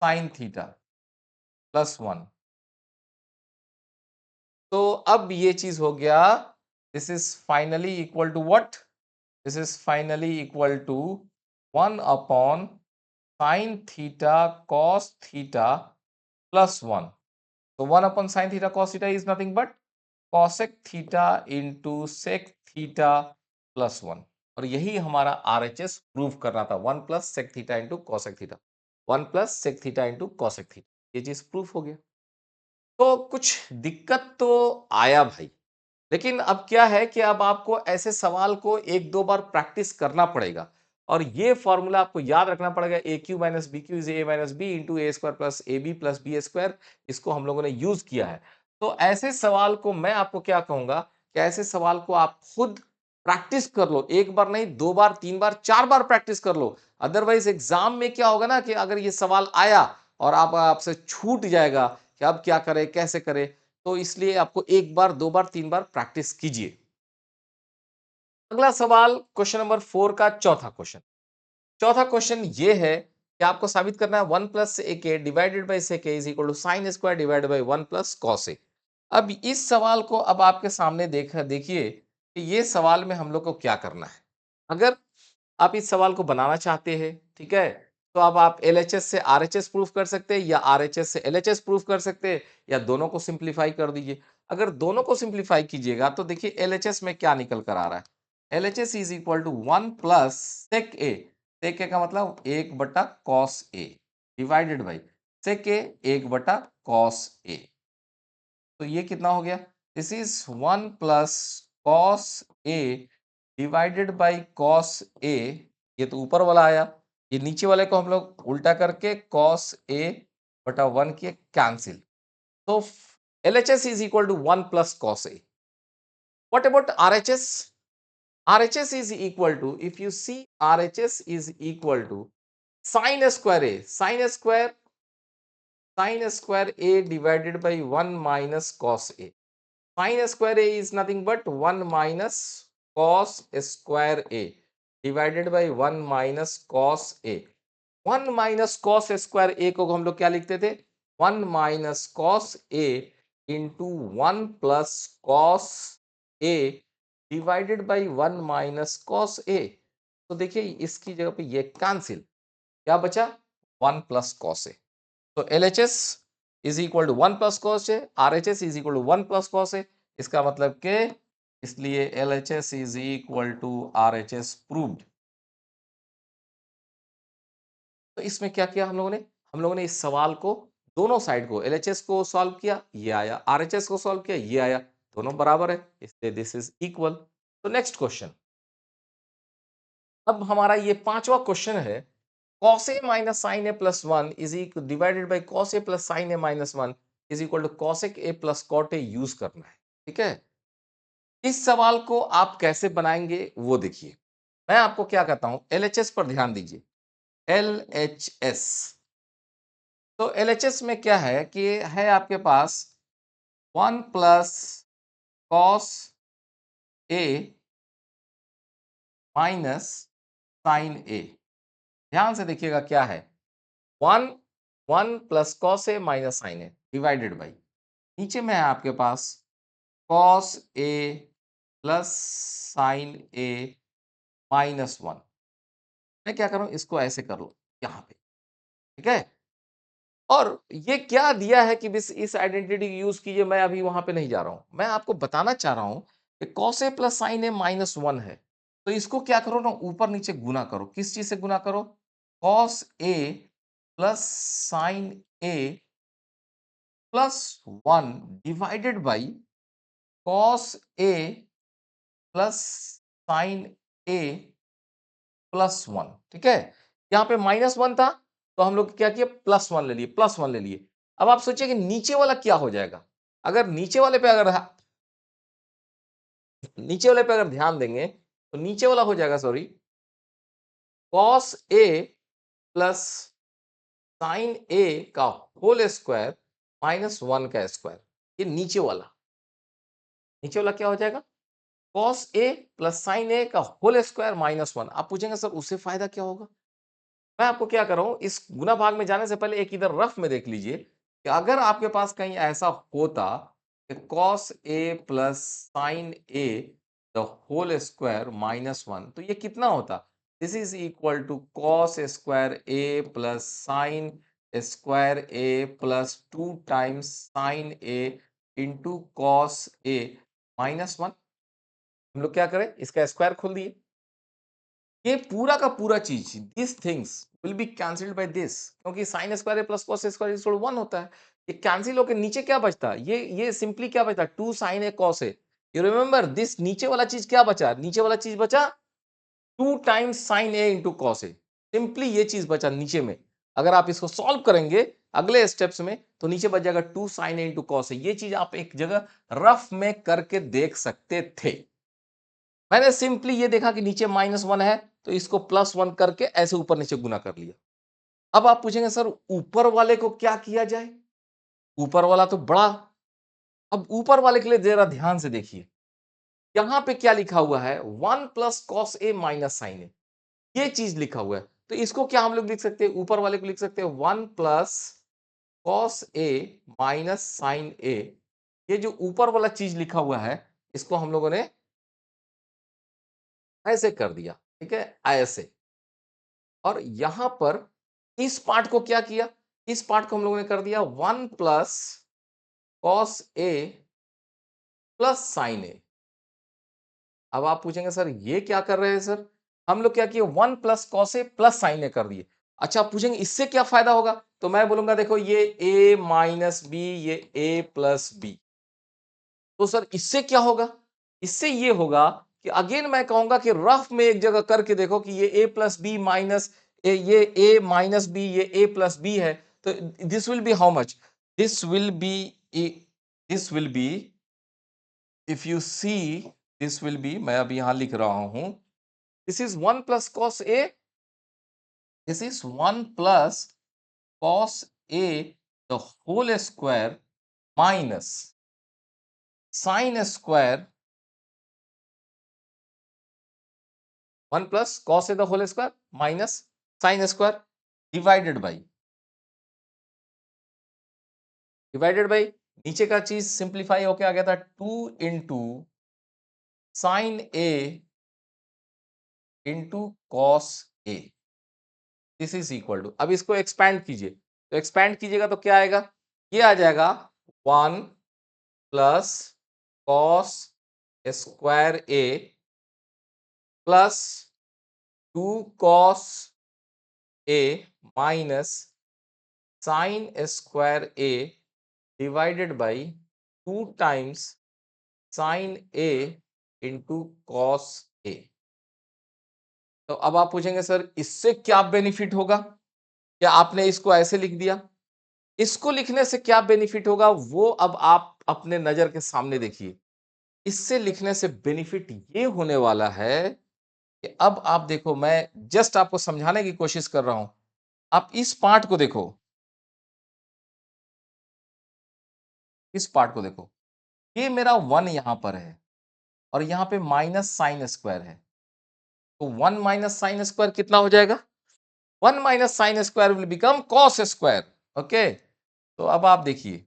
साइन थीटा प्लस 1। तो अब ये चीज हो गया, this is finally equal to what, this is finally equal to 1 upon sine theta cos theta plus 1। तो 1 upon sine theta cos theta is nothing but cosec theta into sec theta plus 1 और यही हमारा RHS prove करना था 1 plus sec theta into cosec theta 1 plus sec theta into cosec theta ये चीज proof हो गया। तो कुछ दिक्कत तो आया भाई, लेकिन अब क्या है कि अब आपको ऐसे सवाल को एक दो बार प्रैक्टिस करना पड़ेगा और ये फॉर्मूला आपको याद रखना पड़ेगा A cube minus B cube is A minus B into A square plus A B plus B square. इसको हम लोगों ने यूज किया है। तो ऐसे सवाल को मैं आपको क्या कहूंगा कि ऐसे सवाल को आप खुद प्रैक्टिस कर लो, एक बार नहीं, दो बार, तीन बार, चार बार प्रैक्टिस कर लो। अदरवाइज एग्जाम में क्या होगा ना कि अगर ये सवाल आया और आप आपसे छूट जाएगा कि अब क्या करें कैसे करें, तो इसलिए आपको एक बार, दो बार, तीन बार प्रैक्टिस कीजिए। अगला सवाल क्वेश्चन नंबर 4 का चौथा क्वेश्चन। चौथा क्वेश्चन ये है कि आपको साबित करना है 1 प्लस ए के divided by sec is equal to sine square divided by 1 plus cos A. अब इस सवाल को अब आपके सामने देखिए कि ये सवाल में हम लोग को क्या करना है। अगर आप इस सवाल को बनाना चाहते हैं, ठीक है, तो अब आप एलएचएस से आरएचएस प्रूफ कर सकते हैं या आरएचएस से एलएचएस प्रूफ कर सकते हैं या दोनों को सिंप्लीफाई कर दीजिए। अगर दोनों को सिंप्लीफाई कीजिएगा तो देखिए एलएचएस में क्या निकल कर आ रहा है। LHS is equal to 1 plus sec A, sec A का मतलब 1 बटा cos A divided by sec A 1 बटा कॉस ए। तो ये कितना हो गया, this is 1 plus cos A divided by cos A. ये तो ऊपर वाला आया, ये नीचे वाले को हम लोग उल्टा करके कॉस ए बटा 1 किए कैंसिल। तो LHS is equal to 1 plus cos a. What about RHS? RHS is equal to, if you see, RHS is equal to sin square A, sin square A divided by 1 minus cos A. Sin square A is nothing but 1 minus cos square A divided by 1 minus cos A. 1 minus cos square A को हम लोग क्या लिखते थे, 1 minus cos A into 1 plus cos A divided by 1 minus cos A. तो देखिए इसकी जगह पे ये कैंसिल, क्या बचा, 1 प्लस कॉस ए। तो LHS is equal to 1 plus cos A, RHS is equal to 1 plus cos A. इसका मतलब के इसलिए LHS is equal to RHS proved. तो इसमें क्या किया हम लोगों ने इस सवाल को दोनों साइड को एलएचएस को सॉल्व किया, ये आया, आरएचएस को सॉल्व किया, ये आया, दोनों बराबर है, इसलिए दिस इज इक्वल। तो नेक्स्ट क्वेश्चन, अब हमारा ये पांचवा क्वेश्चन है, cos a minus sine A plus one is equal divided by cos a plus sine a minus one is equal to cosec a plus cot a use करना है। ठीक है, इस सवाल को आप कैसे बनाएंगे वो देखिए। मैं आपको क्या कहता हूं, एलएचएस पर ध्यान दीजिए। एलएचएस, तो एलएचएस में क्या है कि है आपके पास 1 plus cos A minus sine a. ध्यान से देखिएगा क्या है, 1 1 plus cos A minus sine A divided by, नीचे में है आपके पास cos A plus sine a minus 1। मैं क्या कर रहा हूं, इसको ऐसे कर लो यहां पे, ठीक है। और ये क्या दिया है कि इस आइडेंटिटी यूज कीजिए, मैं अभी वहां पे नहीं जा रहा हूं, मैं आपको बताना चाह रहा हूं कि cos A plus sine a minus 1 है। तो इसको क्या करो ना, ऊपर नीचे गुना करो, किस चीज से गुना करो, cos A plus sine A plus 1 divided by cos A plus sine A plus 1। ठीक है, यहां पे माइनस 1 था तो हम लोग क्या किए, प्लस 1 ले लिए, प्लस 1 ले लिए। अब आप सोचिए कि नीचे वाला क्या हो जाएगा। अगर नीचे वाले पे अगर नीचे वाले पे अगर ध्यान देंगे तो नीचे वाला हो जाएगा, sorry, cos A plus sine A का होल स्क्वायर माइनस 1 का स्क्वायर। ये नीचे वाला क्या हो जाएगा, cos A plus sine A का होल स्क्वायर माइनस 1। आप पूछेंगे सर उससे फायदा क्या होगा। मैं आपको क्या कर रहा हूं, इस गुना भाग में जाने से पहले एक इधर रफ में देख लीजिए कि अगर आपके पास कहीं ऐसा होता कि cos A plus sine a the whole square minus 1, तो ये कितना होता, this is equal to cos square A plus sine square A plus 2 times sine A into cos A minus 1। हम लोग क्या करें, इसका स्क्वायर खोल दिए, ये पूरा का पूरा चीज this things will be cancelled by this, क्योंकि sine square plus cos square is equal to 1 होता है। ये कैंसिल होकर नीचे क्या बचता है, ये सिंपली क्या बचता, 2 sin a cos a। You remember this, नीचे वाला चीज क्या बचा, नीचे वाला चीज बचा 2 times sin a into cos A. Simply ये चीज बचा नीचे में। अगर आप इसको सॉल्व करेंगे अगले स्टेप्स में तो नीचे बच जाएगा 2 sin a into cos A. ये चीज आप एक जगह रफ में करके देख सकते थे। मैंने सिंपली ये देखा कि नीचे -1 है तो इसको +1 करके ऐसे ऊपर नीचे गुना कर लिया। अब आप पूछेंगे सर ऊपर वाले को क्या किया जाए, ऊपर वाला तो बड़ा। अब ऊपर वाले के लिए जरा ध्यान से देखिए, यहां पे क्या लिखा हुआ है, 1 plus cos A minus sine A, ये चीज लिखा हुआ है। तो इसको क्या हम लोग लिख सकते हैं, ऊपर वाले को लिख सकते हैं 1 plus cos A minus sine A. ये जो ऊपर वाला चीज लिखा हुआ है इसको हम लोगों ने ऐसे कर दिया, ठीक है, ऐसे। और यहां पर इस पार्ट को क्या किया, इस पार्ट को हम लोगों ने कर दिया 1 प्लस कॉस ए प्लस साइन ए। अब आप पूछेंगे सर ये क्या कर रहे हैं सर, हम लोग क्या किए 1 प्लस कॉस ए प्लस साइन ए कर दिए। अच्छा आप पूछेंगे इससे क्या फायदा होगा, तो मैं बोलूंगा देखो ये a माइनस बी, ये a प्लस बी। तो सर इससे क्या होगा, इससे ये होगा कि अगेन मैं कहूंगा कि रफ में एक जगह करके देखो कि ये a प्लस बी माइनस ये a माइनस बी, ये a प्लस बी है। तो this will be how much, this will be, this will be, if you see, this will be, मैं अभी यहां लिख रहा हूं, this is 1 plus cos A, this is 1 plus cos a the whole square minus sign square 1 plus cos a the whole square minus sign square divided by नीचे का चीज simplify होके आ गया था 2 into sine A into cos A, this is equal to, अब इसको expand कीजिए, तो एक्सपैंड कीजिएगा तो क्या आएगा, ये आ जाएगा 1 plus cos square A plus 2 cos A minus sign square A divided by 2 times sine A into cos A. तो अब आप पूछेंगे सर इससे क्या बेनिफिट होगा, क्या आपने इसको ऐसे लिख दिया, इसको लिखने से क्या बेनिफिट होगा वो अब आप अपने नजर के सामने देखिए। इससे लिखने से बेनिफिट ये होने वाला है कि अब आप देखो, मैं जस्ट आपको समझाने की कोशिश कर रहा हूं। आप इस पार्ट को देखो, इस पार्ट को देखो, ये मेरा 1 यहां पर है और यहां पे माइनस साइन स्क्वायर है। तो 1 माइनस साइन स्क्वायर कितना हो जाएगा, 1 minus sine square will become cos square. Okay, तो अब आप देखिए,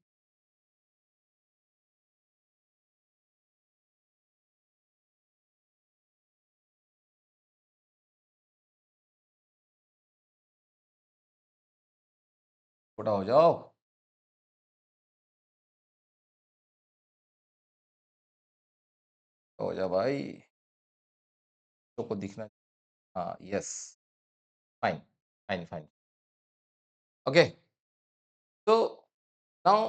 छोटा हो जाओ, हो जा भाई, तो को दिखना, हाँ yes, fine fine fine. Okay, तो now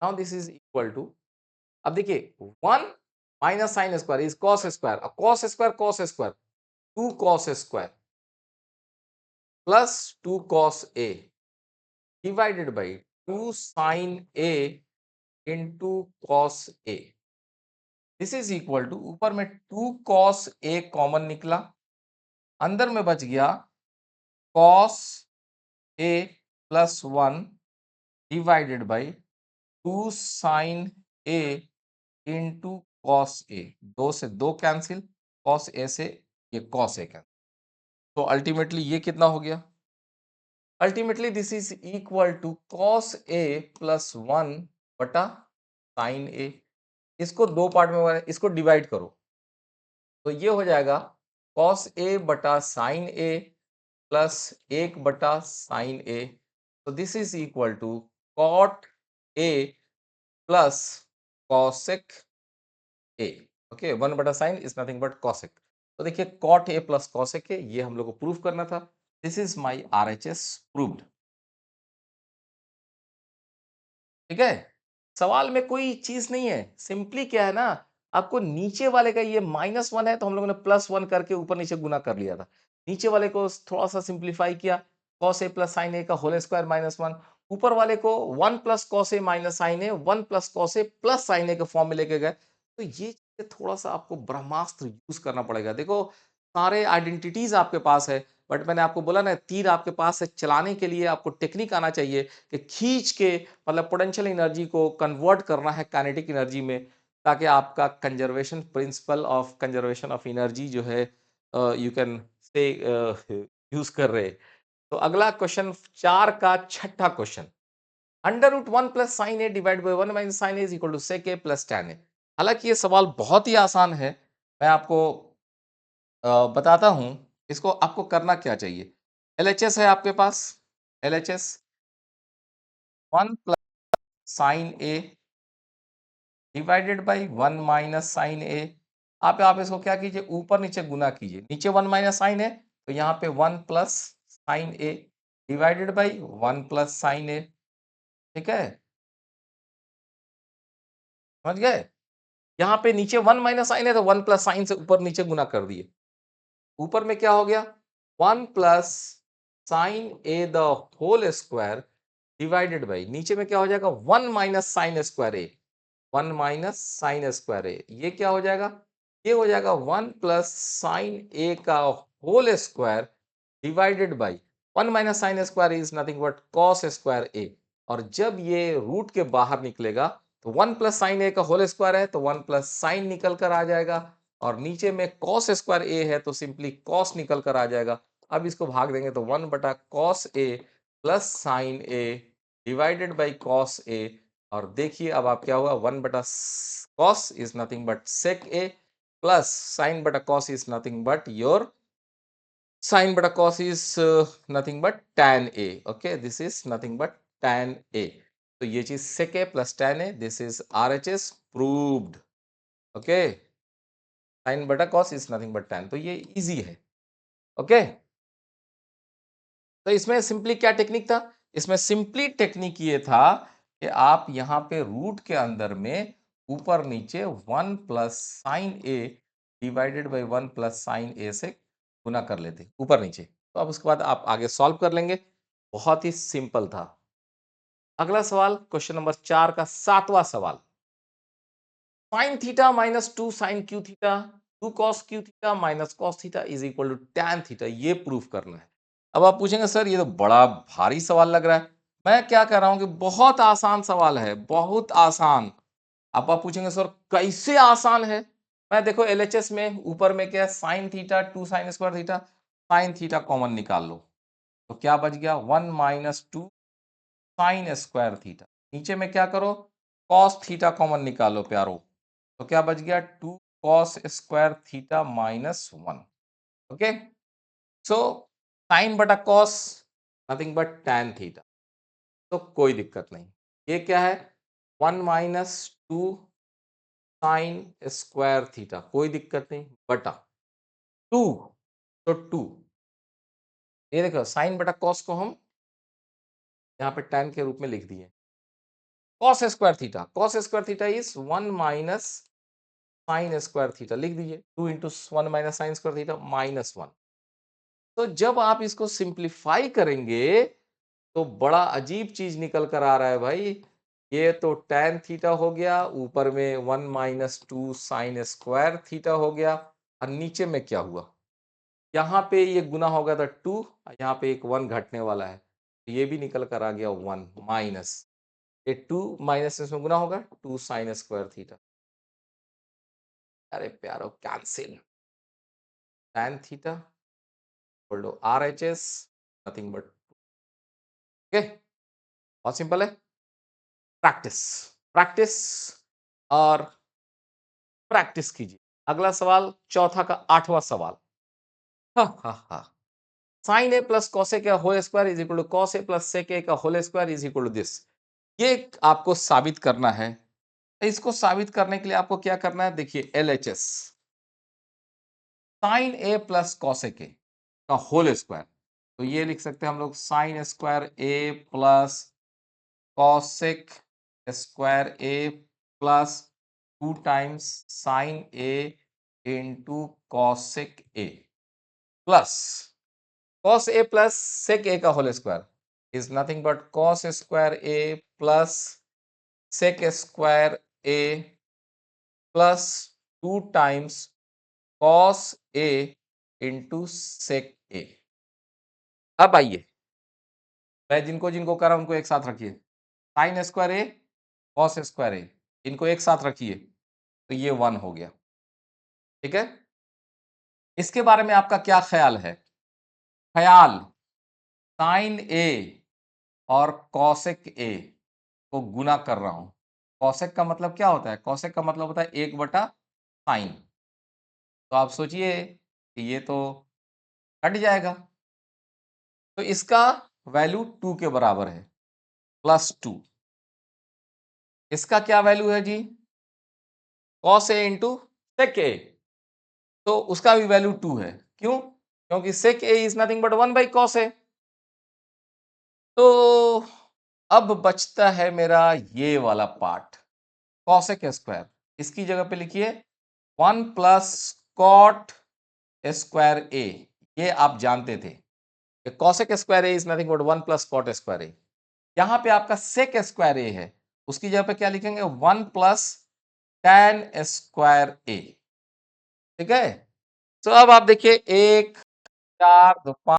now this is equal to, अब देखिए 1 minus sign square is cos square, cos square 2 cos square plus 2 cos A divided by 2 sine A into cos A, this is equal to, ऊपर में 2 cos ए common निकला, अंदर में बच गया cos A plus 1 divided by 2 sine A into cos A, 2 से 2 cancel, cos A से ये कॉस ए कैंसिल, तो अल्टीमेटली ये कितना हो गया, ultimately this is equal to cos A plus 1 बटा साइन ए। इसको दो पार्ट में इसको डिवाइड करो तो ये हो जाएगा कॉस ए बटा साइन ए प्लस 1 बटा साइन ए, तो this is equal to cot a plus cosec a. Okay, 1/sin is nothing but cosec. तो देखिए cot a plus cosec a, ये हम लोग को प्रूव करना था। This is my RHS proved. ठीक है, सवाल में कोई चीज नहीं है, सिंपली क्या है ना, आपको नीचे वाले का ये -1 है तो हम लोगों ने +1 करके ऊपर नीचे गुना कर लिया था। नीचे वाले को थोड़ा सा सिंप्लीफाई किया, cos a plus sin a का होल स्क्वायर -1। ऊपर वाले को 1 plus cos a minus sin a, 1 plus cos a plus sin a के फॉर्म में लेके गए। तो ये चीज़ें थोड़ा सा आपको ब्रह्मास्त्र यूज करना पड़ेगा। देखो सारे आइडेंटिटीज आपके पास है, बट मैंने आपको बोला ना, तीर आपके पास है, चलाने के लिए आपको टेक्निक आना चाहिए कि खींच के मतलब पोटेंशियल एनर्जी को कन्वर्ट करना है काइनेटिक एनर्जी में, ताकि आपका conservation principle of conservation of energy जो है यू कैन से यूज कर रहे। तो अगला क्वेश्चन 4 का छठा क्वेश्चन, under root 1 plus sine a divide by 1 minus sine A is equal to sec A plus tan a. हालांकि ये सवाल बहुत ही आसान है, मैं आपको बताता हूं इसको आपको करना क्या चाहिए। एलएचएस है आपके पास, LHS 1 plus sine A divided by 1 minus sine A. आप इसको क्या कीजिए, ऊपर नीचे गुना कीजिए, नीचे 1 माइनस साइन है तो यहाँ पे 1 plus sine A divided by 1 plus sine A. ठीक है, समझ गए। यहाँ पे नीचे 1 माइनस साइन है तो 1 प्लस साइन से ऊपर नीचे गुना कर दिए। ऊपर में क्या हो गया, 1 plus sine a the whole square divided by, नीचे में क्या हो जाएगा, 1 माइनस साइन स्क्वायर ए, 1 माइनस साइन स्क्वायर ए। ये क्या हो जाएगा, ये हो जाएगा 1 प्लस साइन ए का whole square divided by 1 minus sign square is nothing but cos square A. और जब ये रूट के बाहर निकलेगा तो 1 प्लस साइन ए का होल स्क्वायर है तो 1 प्लस साइन निकल कर आ जाएगा, और नीचे में कॉस स्क्वायर ए है तो सिंपली कॉस निकल कर आ जाएगा। अब इसको भाग देंगे तो 1 बटा cos A plus sine A divided by cos A. और देखिए अब आप क्या हुआ, 1 बटा cos is nothing but sec A plus sine बटा cos is nothing but your sin beta cos is nothing but tan a. Okay, this is nothing but tan a. तो ये चीज sec a plus tan a, this is RHS proved. Okay, sin beta cos is nothing but tan, तो ये easy है। Okay, तो इसमें simply क्या technique था, इसमें सिंपली टेक्निक ये था कि आप यहाँ पे रूट के अंदर में ऊपर नीचे 1 plus sine A divided by 1 plus sine A से गुना कर लेते ऊपर नीचे। तो अब उसके बाद आप आगे सॉल्व कर लेंगे, बहुत ही सिंपल था। अगला सवाल क्वेश्चन नंबर 4 का 7वां सवाल, sine theta minus 2 sine cube theta 2 cos cube theta minus cos theta is equal to tan theta, ये प्रूफ करना है। अब आप पूछेंगे सर ये तो बड़ा भारी सवाल लग रहा है। मैं क्या कह रहा हूं कि बहुत आसान सवाल है, बहुत आसान। अब आप पूछेंगे सर कैसे आसान है। मैं देखो एलएचएस में ऊपर में क्या है, sine theta 2 sine square theta, sine theta common निकाल लो तो क्या बच गया, 1 माइनस 2 साइन स्क्वायर थीटा। नीचे में क्या करो, कॉस थीटा कॉमन निकालो प्यारो, तो क्या बच गया, 2 cos square theta minus 1। Okay, so sine बटा cos nothing but tan theta, तो कोई दिक्कत नहीं। ये क्या है, 1 माइनस 2 साइन स्क्वायर थीटा, कोई दिक्कत नहीं, बटा 2, तो 2, ये देखो साइन बटा कॉस को हम यहाँ पे टैन के रूप में लिख दिए। Cos square theta, cos square theta is 1 minus sine square theta, लिख दीजिए 2 into 1 minus sine square theta -1। तो जब आप इसको सिंप्लीफाई करेंगे तो बड़ा अजीब चीज निकल कर आ रहा है भाई। ये तो tan थीटा हो गया, ऊपर में 1 माइनस 2 साइन स्क्वायर थीटा हो गया, और नीचे में क्या हुआ, यहाँ पे ये गुना होगा था 2, यहाँ पे एक 1 घटने वाला है तो ये भी निकल कर आ गया 1 माइनस, ये 2 माइनस इसमें गुना होगा 2 साइन स्क्वायर थीटा। अरे प्यारो cancel, tan theta equal to RHS nothing but, okay, बहुत सिंपल है। प्रैक्टिस, प्रैक्टिस और प्रैक्टिस कीजिए। अगला सवाल चौथा का 8वां सवाल, sine A plus cosec A whole square is equal to cos A plus sec A का whole square is equal to this. ये आपको साबित करना है। इसको साबित करने के लिए आपको क्या करना है, देखिए LHS sine A plus cosec a का होल स्क्वायर, तो ये लिख सकते हैं हम लोग sine square A plus cosec square A plus 2 times sine A into cosec a plus cos a plus sec a का whole square is nothing but cos square a plus sec square a plus 2 times cos a into sec a। अब आइए, मैं जिनको जिनको कर रहा हूं उनको एक साथ रखिए, साइन स्क्वायर ए cos स्क्वायर ए, इनको एक साथ रखिए तो ये 1 हो गया। ठीक है, इसके बारे में आपका क्या ख्याल है? ख्याल, साइन ए और कॉसेक ए को गुना कर रहा हूं। कॉसेक का मतलब क्या होता है? कॉसेक का मतलब होता है 1/sin। तो आप सोचिए कि ये तो कट जाएगा, तो इसका वैल्यू 2 के बराबर है, +2। इसका क्या वैल्यू है जी? cos a into sec a, तो उसका भी वैल्यू 2 है। क्यों? क्योंकि sec a is nothing but 1/cos a। तो अब बचता है मेरा ये वाला पार्ट, cosec स्क्वायर। इसकी जगह पे लिखिए 1 प्लस कॉट स्क्वायर ए। ये आप जानते थे, cosec square A is nothing but 1 plus cot square A. यहां पे आपका sec स्क्वायर ए है, उसकी जगह पे क्या लिखेंगे? 1 प्लस tan स्क्वायर ए। ठीक है, तो अब आप देखिए 1 4 2 5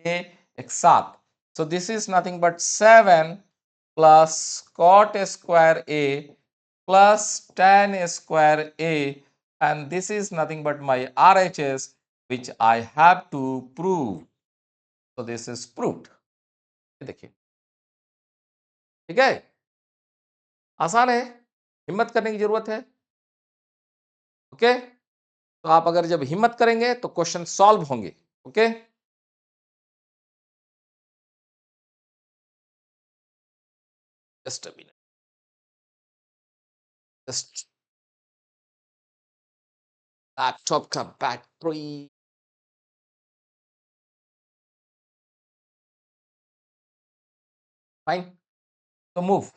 6 एक 7, so this is nothing but 7 plus cot square a plus tan square a, and this is nothing but my RHS which I have to prove, so this is proved। देखिए, ठीक है, आसान है, हिम्मत करने की जरूरत है। ओके, तो आप अगर जब हिम्मत करेंगे तो क्वेश्चन सॉल्व होंगे। Okay, just a minute, just laptop का बैटरी। फाइन, तो मूव।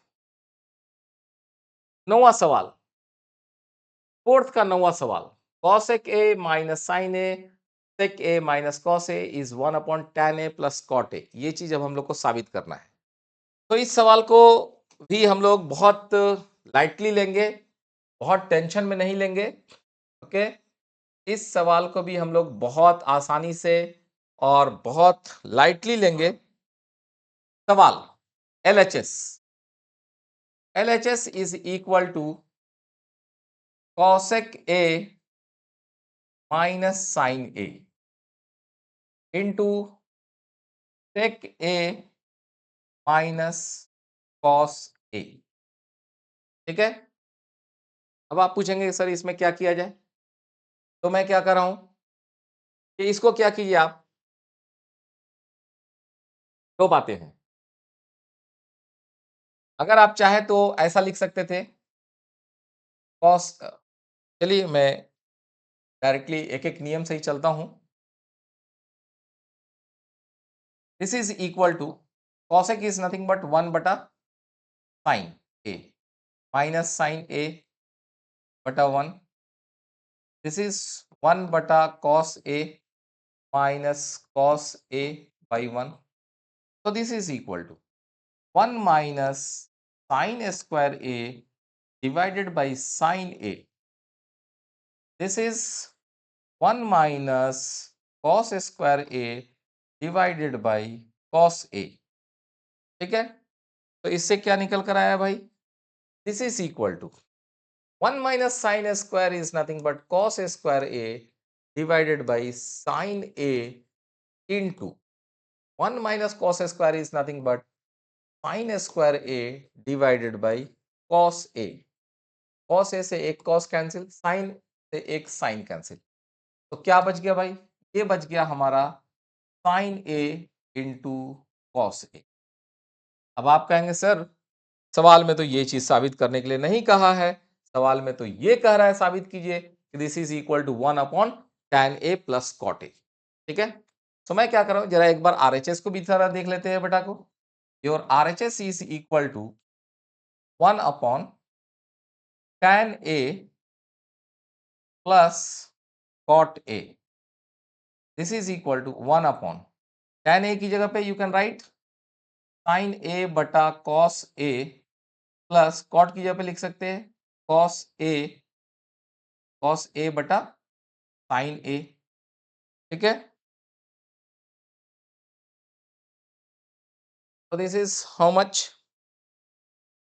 नौवां सवाल, फोर्थ का नौवां सवाल, cosec a minus sine A sec a minus cos a is 1/tan a plus cot a। ये चीज अब हम लोग को साबित करना है। तो इस सवाल को भी हम लोग बहुत लाइटली लेंगे, बहुत टेंशन में नहीं लेंगे। ओके, इस सवाल को भी हम लोग बहुत आसानी से और बहुत लाइटली लेंगे। सवाल, LHS, LHS is equal to cosec a minus sine A into sec a minus cos a। ठीक है, अब आप पूछेंगे सर इसमें क्या किया जाए, तो मैं क्या कर रहा हूं कि इसको क्या कीजिए आप, दो बातें हैं। अगर आप चाहे तो ऐसा लिख सकते थे cos, चलिए मैं डायरेक्टली एक एक नियम से ही चलता हूं। This is equal to cosec is nothing but 1/sin a minus sine a बटा 1। This is 1/cos a minus cos a by 1। so this is equal to 1 minus sin square a divided by sin a। this is 1 minus cos square a divided by cos a। ठीक है, तो इससे क्या निकल कर आया भाई? This is equal to 1 minus sin square is nothing but cos square a divided by sin a into 1 minus cos square is nothing but sin square a divided by cos a। cos a से एक cos cancel, sin से एक sin cancel, तो क्या बच गया भाई? ये बच गया हमारा sin a into cos a। अब आप कहेंगे सर सवाल में तो ये चीज साबित करने के लिए नहीं कहा है, सवाल में तो ये कह रहा है साबित कीजिए कि this is equal to 1/tan A plus cot A। ठीक है, तो मैं क्या कर रहा हूं, जरा एक बार RHS को भी जरा देख लेते हैं बेटा को। Your RHS is equal to 1/tan A plus cot A। This is equal to 1/tan A की जगह पे you can write sin A बटा cos A प्लस cot की जगह पे लिख सकते हैं cos A बटा sin A। ठीक है, तो this is how much,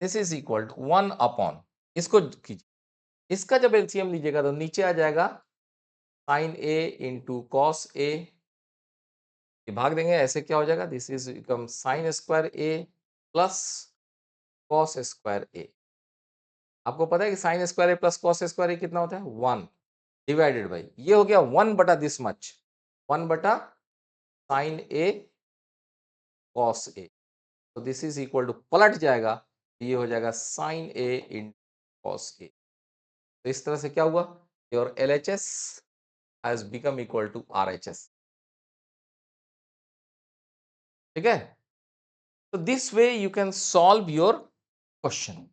this is equal to 1/, इसको कीजिए, इसका जब एलसीएम लीजिएगा तो नीचे आ जाएगा sin A into cos A, भाग देंगे ऐसे क्या हो जाएगा, this is become sin square A plus cos square A। आपको पता है कि sin square A plus cos square A कितना होता है, 1 डिवाइडेड बाई, ये हो गया 1 बटा दिस मच, 1 बटा sin A कॉस A। तो दिस इज इक्वल टू पलट जाएगा, ये हो जाएगा sin A इन कॉस A। तो इस तरह से क्या हुआ, your LHS has become equal to RHS। ठीक है, तो this way you can solve your question.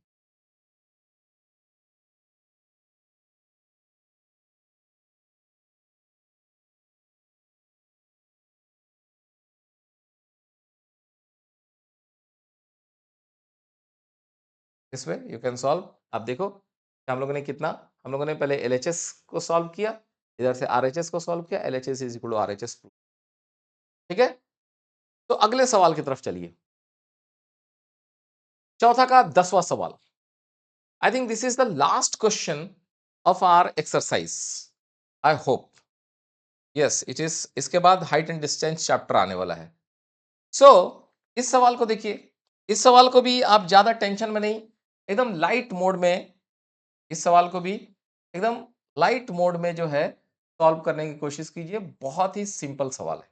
This way you can solve. आप देखो हम लोगों ने कितना, हम लोगों ने पहले LHS को सॉल्व किया, इधर से RHS को सॉल्व किया, LHS is equal to RHS। ठीक है, तो अगले सवाल की तरफ चलिए, चौथा का 10वां सवाल। I think this is the last question of our exercise, I hope, yes it is. इसके बाद हाइट एंड डिस्टेंस चैप्टर आने वाला है। सो इस सवाल को देखिए, इस सवाल को भी आप ज्यादा टेंशन में नहीं, एकदम लाइट मोड में, इस सवाल को भी एकदम लाइट मोड में जो है सॉल्व करने की कोशिश कीजिए। बहुत ही सिंपल सवाल है।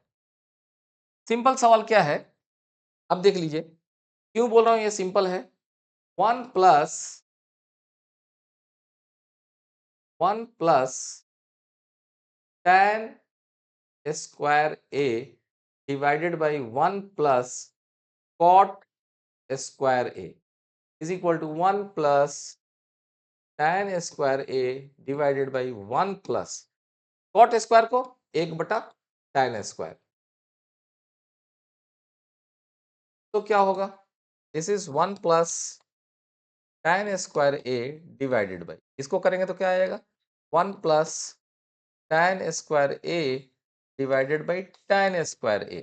सिंपल सवाल क्या है, अब देख लीजिए, क्यों बोल रहा हूं ये सिंपल है। 1 plus tan square A divided by 1 plus cot square A is equal to 1 plus tan square A divided by 1 plus cot square को 1/tan स्क्वायर। तो क्या होगा, this is 1 plus tan square A divided by, इसको करेंगे तो क्या आएगा, 1 plus tan square A divided by tan square A।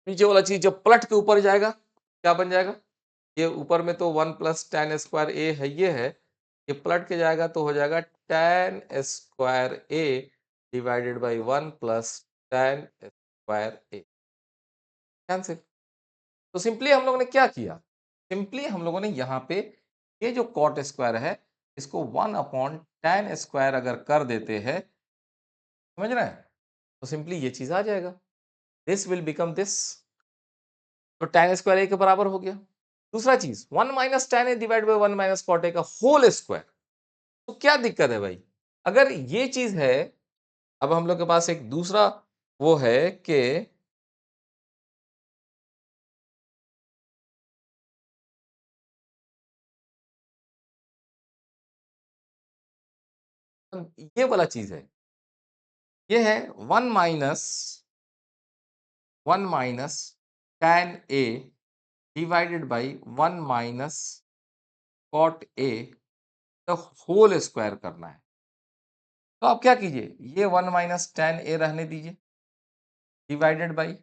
नीचे वाला चीज जब पलट के ऊपर जाएगा क्या बन जाएगा, ये ऊपर में तो 1 प्लस tan स्क्वायर A है, ये पलट के जाएगा तो हो जाएगा tan square A divided by 1 plus tan square A। Cancel. तो सिंपली हम लोगों ने क्या किया, सिंपली हम लोगों ने यहाँ पे ये जो कॉट स्क्वायर है इसको 1/tan स्क्वायर अगर कर देते हैं, समझ रहे हैं, तो सिंपली ये चीज आ जाएगा, दिस विल बिकम दिस। तो tan स्क्वायर ए के बराबर हो गया। दूसरा चीज 1 - tan A divide by 1 - cot A का होल स्क्वायर। तो क्या दिक्कत है भाई, अगर ये चीज है, अब हम लोग के पास एक दूसरा वो है कि ये वाला चीज है, ये है 1 - tan A divided by 1 - cot A का होल स्क्वायर करना है। तो आप क्या कीजिए, ये 1 - tan A रहने दीजिए डिवाइडेड बाई,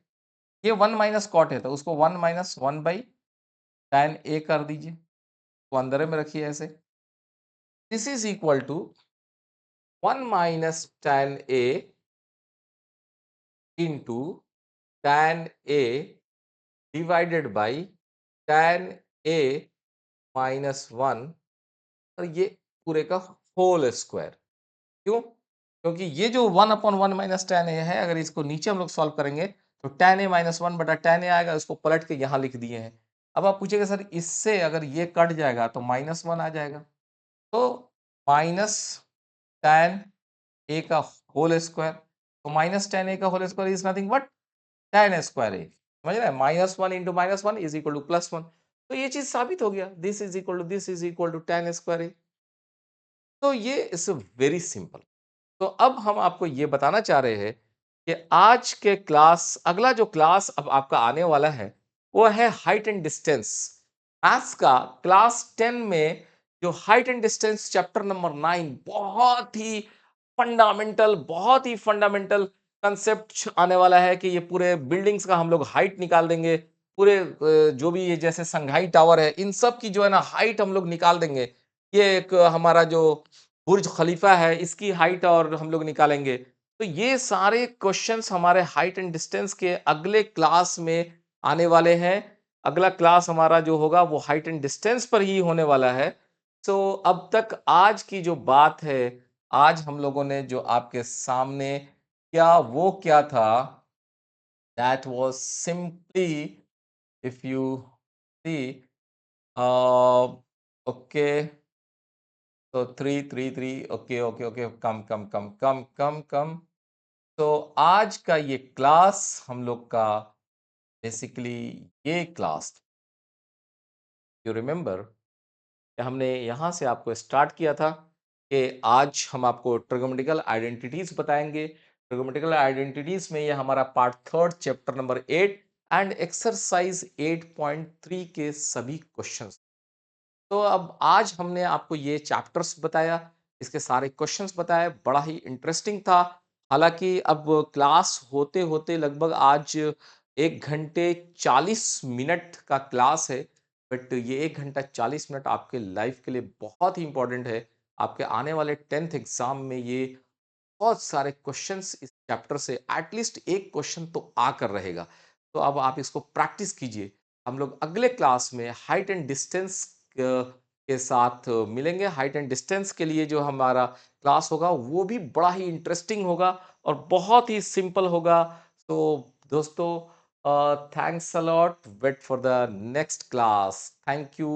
ये 1 - cot है तो उसको 1 - 1 बाई tan A कर दीजिए, तो अंदर में रखिए ऐसे। This is equal to 1 - tan A into tan A divided by tan A -1, और ये पूरे का होल स्क्वायर। क्यों, क्योंकि ये जो 1/1 - tan A है, अगर इसको नीचे हम लोग सॉल्व करेंगे तो tan A -1/tan A आएगा, इसको पलट के यहाँ लिख दिए हैं। अब आप पूछेंगे सर इससे अगर ये कट जाएगा तो -1 आ जाएगा। तो माइनस tan a का होल स्क्वायर, तो -tan a का whole square is nothing but tan square a, समझ रहे हैं? -1 इंटू -1 इज इक्वल टू +1। तो ये चीज साबित हो गया, this is equal to this is equal to tan square a। तो ये इज वेरी सिंपल। तो अब हम आपको ये बताना चाह रहे हैं कि आज के क्लास, अगला जो क्लास अब आपका आने वाला है वो है हाइट एंड डिस्टेंस। मैथ्स का क्लास 10 में जो height and distance chapter number 9, बहुत ही फंडामेंटल कंसेप्ट आने वाला है कि ये पूरे बिल्डिंग्स का हम लोग हाइट निकाल देंगे। पूरे जो भी ये जैसे संघाई टावर है इन सब की जो है ना हाइट हम लोग निकाल देंगे। ये एक हमारा जो बुर्ज खलीफा है इसकी हाइट और हम लोग निकालेंगे। तो ये सारे क्वेश्चंस हमारे हाइट एंड डिस्टेंस के अगले क्लास में आने वाले हैं। अगला क्लास हमारा जो होगा वो हाइट एंड डिस्टेंस पर ही होने वाला है। सो अब तक आज की जो बात है, आज हम लोगों ने जो आपके सामने क्या वो क्या था, that was simply, if you see, okay, तो 3 3 3, ओके ओके ओके, कम कम कम कम कम कम। तो आज का ये क्लास हम लोग का बेसिकली ये क्लास, यू रिमेम्बर हमने यहाँ से आपको स्टार्ट किया था कि आज हम आपको ट्रिगोनोमेट्रिकल आइडेंटिटीज बताएंगे। ट्रिगोनोमेट्रिकल आइडेंटिटीज में ये हमारा part 3 chapter number 8 and exercise 8.3 के सभी क्वेश्चंस। तो अब आज हमने आपको ये चैप्टर्स बताया, इसके सारे क्वेश्चंस बताए, बड़ा ही इंटरेस्टिंग था। हालांकि अब क्लास होते होते लगभग आज 1 घंटे 40 मिनट का क्लास है, बट ये 1 घंटा 40 मिनट आपके लाइफ के लिए बहुत ही इंपॉर्टेंट है। आपके आने वाले 10th एग्जाम में ये बहुत सारे क्वेश्चंस इस चैप्टर से एटलीस्ट एक क्वेश्चन तो आकर रहेगा। तो अब आप इसको प्रैक्टिस कीजिए। हम लोग अगले क्लास में हाइट एंड डिस्टेंस के साथ मिलेंगे। हाइट एंड डिस्टेंस के लिए जो हमारा क्लास होगा वो भी बड़ा ही इंटरेस्टिंग होगा और बहुत ही सिंपल होगा। तो दोस्तों, thanks a lot, wait for the next class, thank you.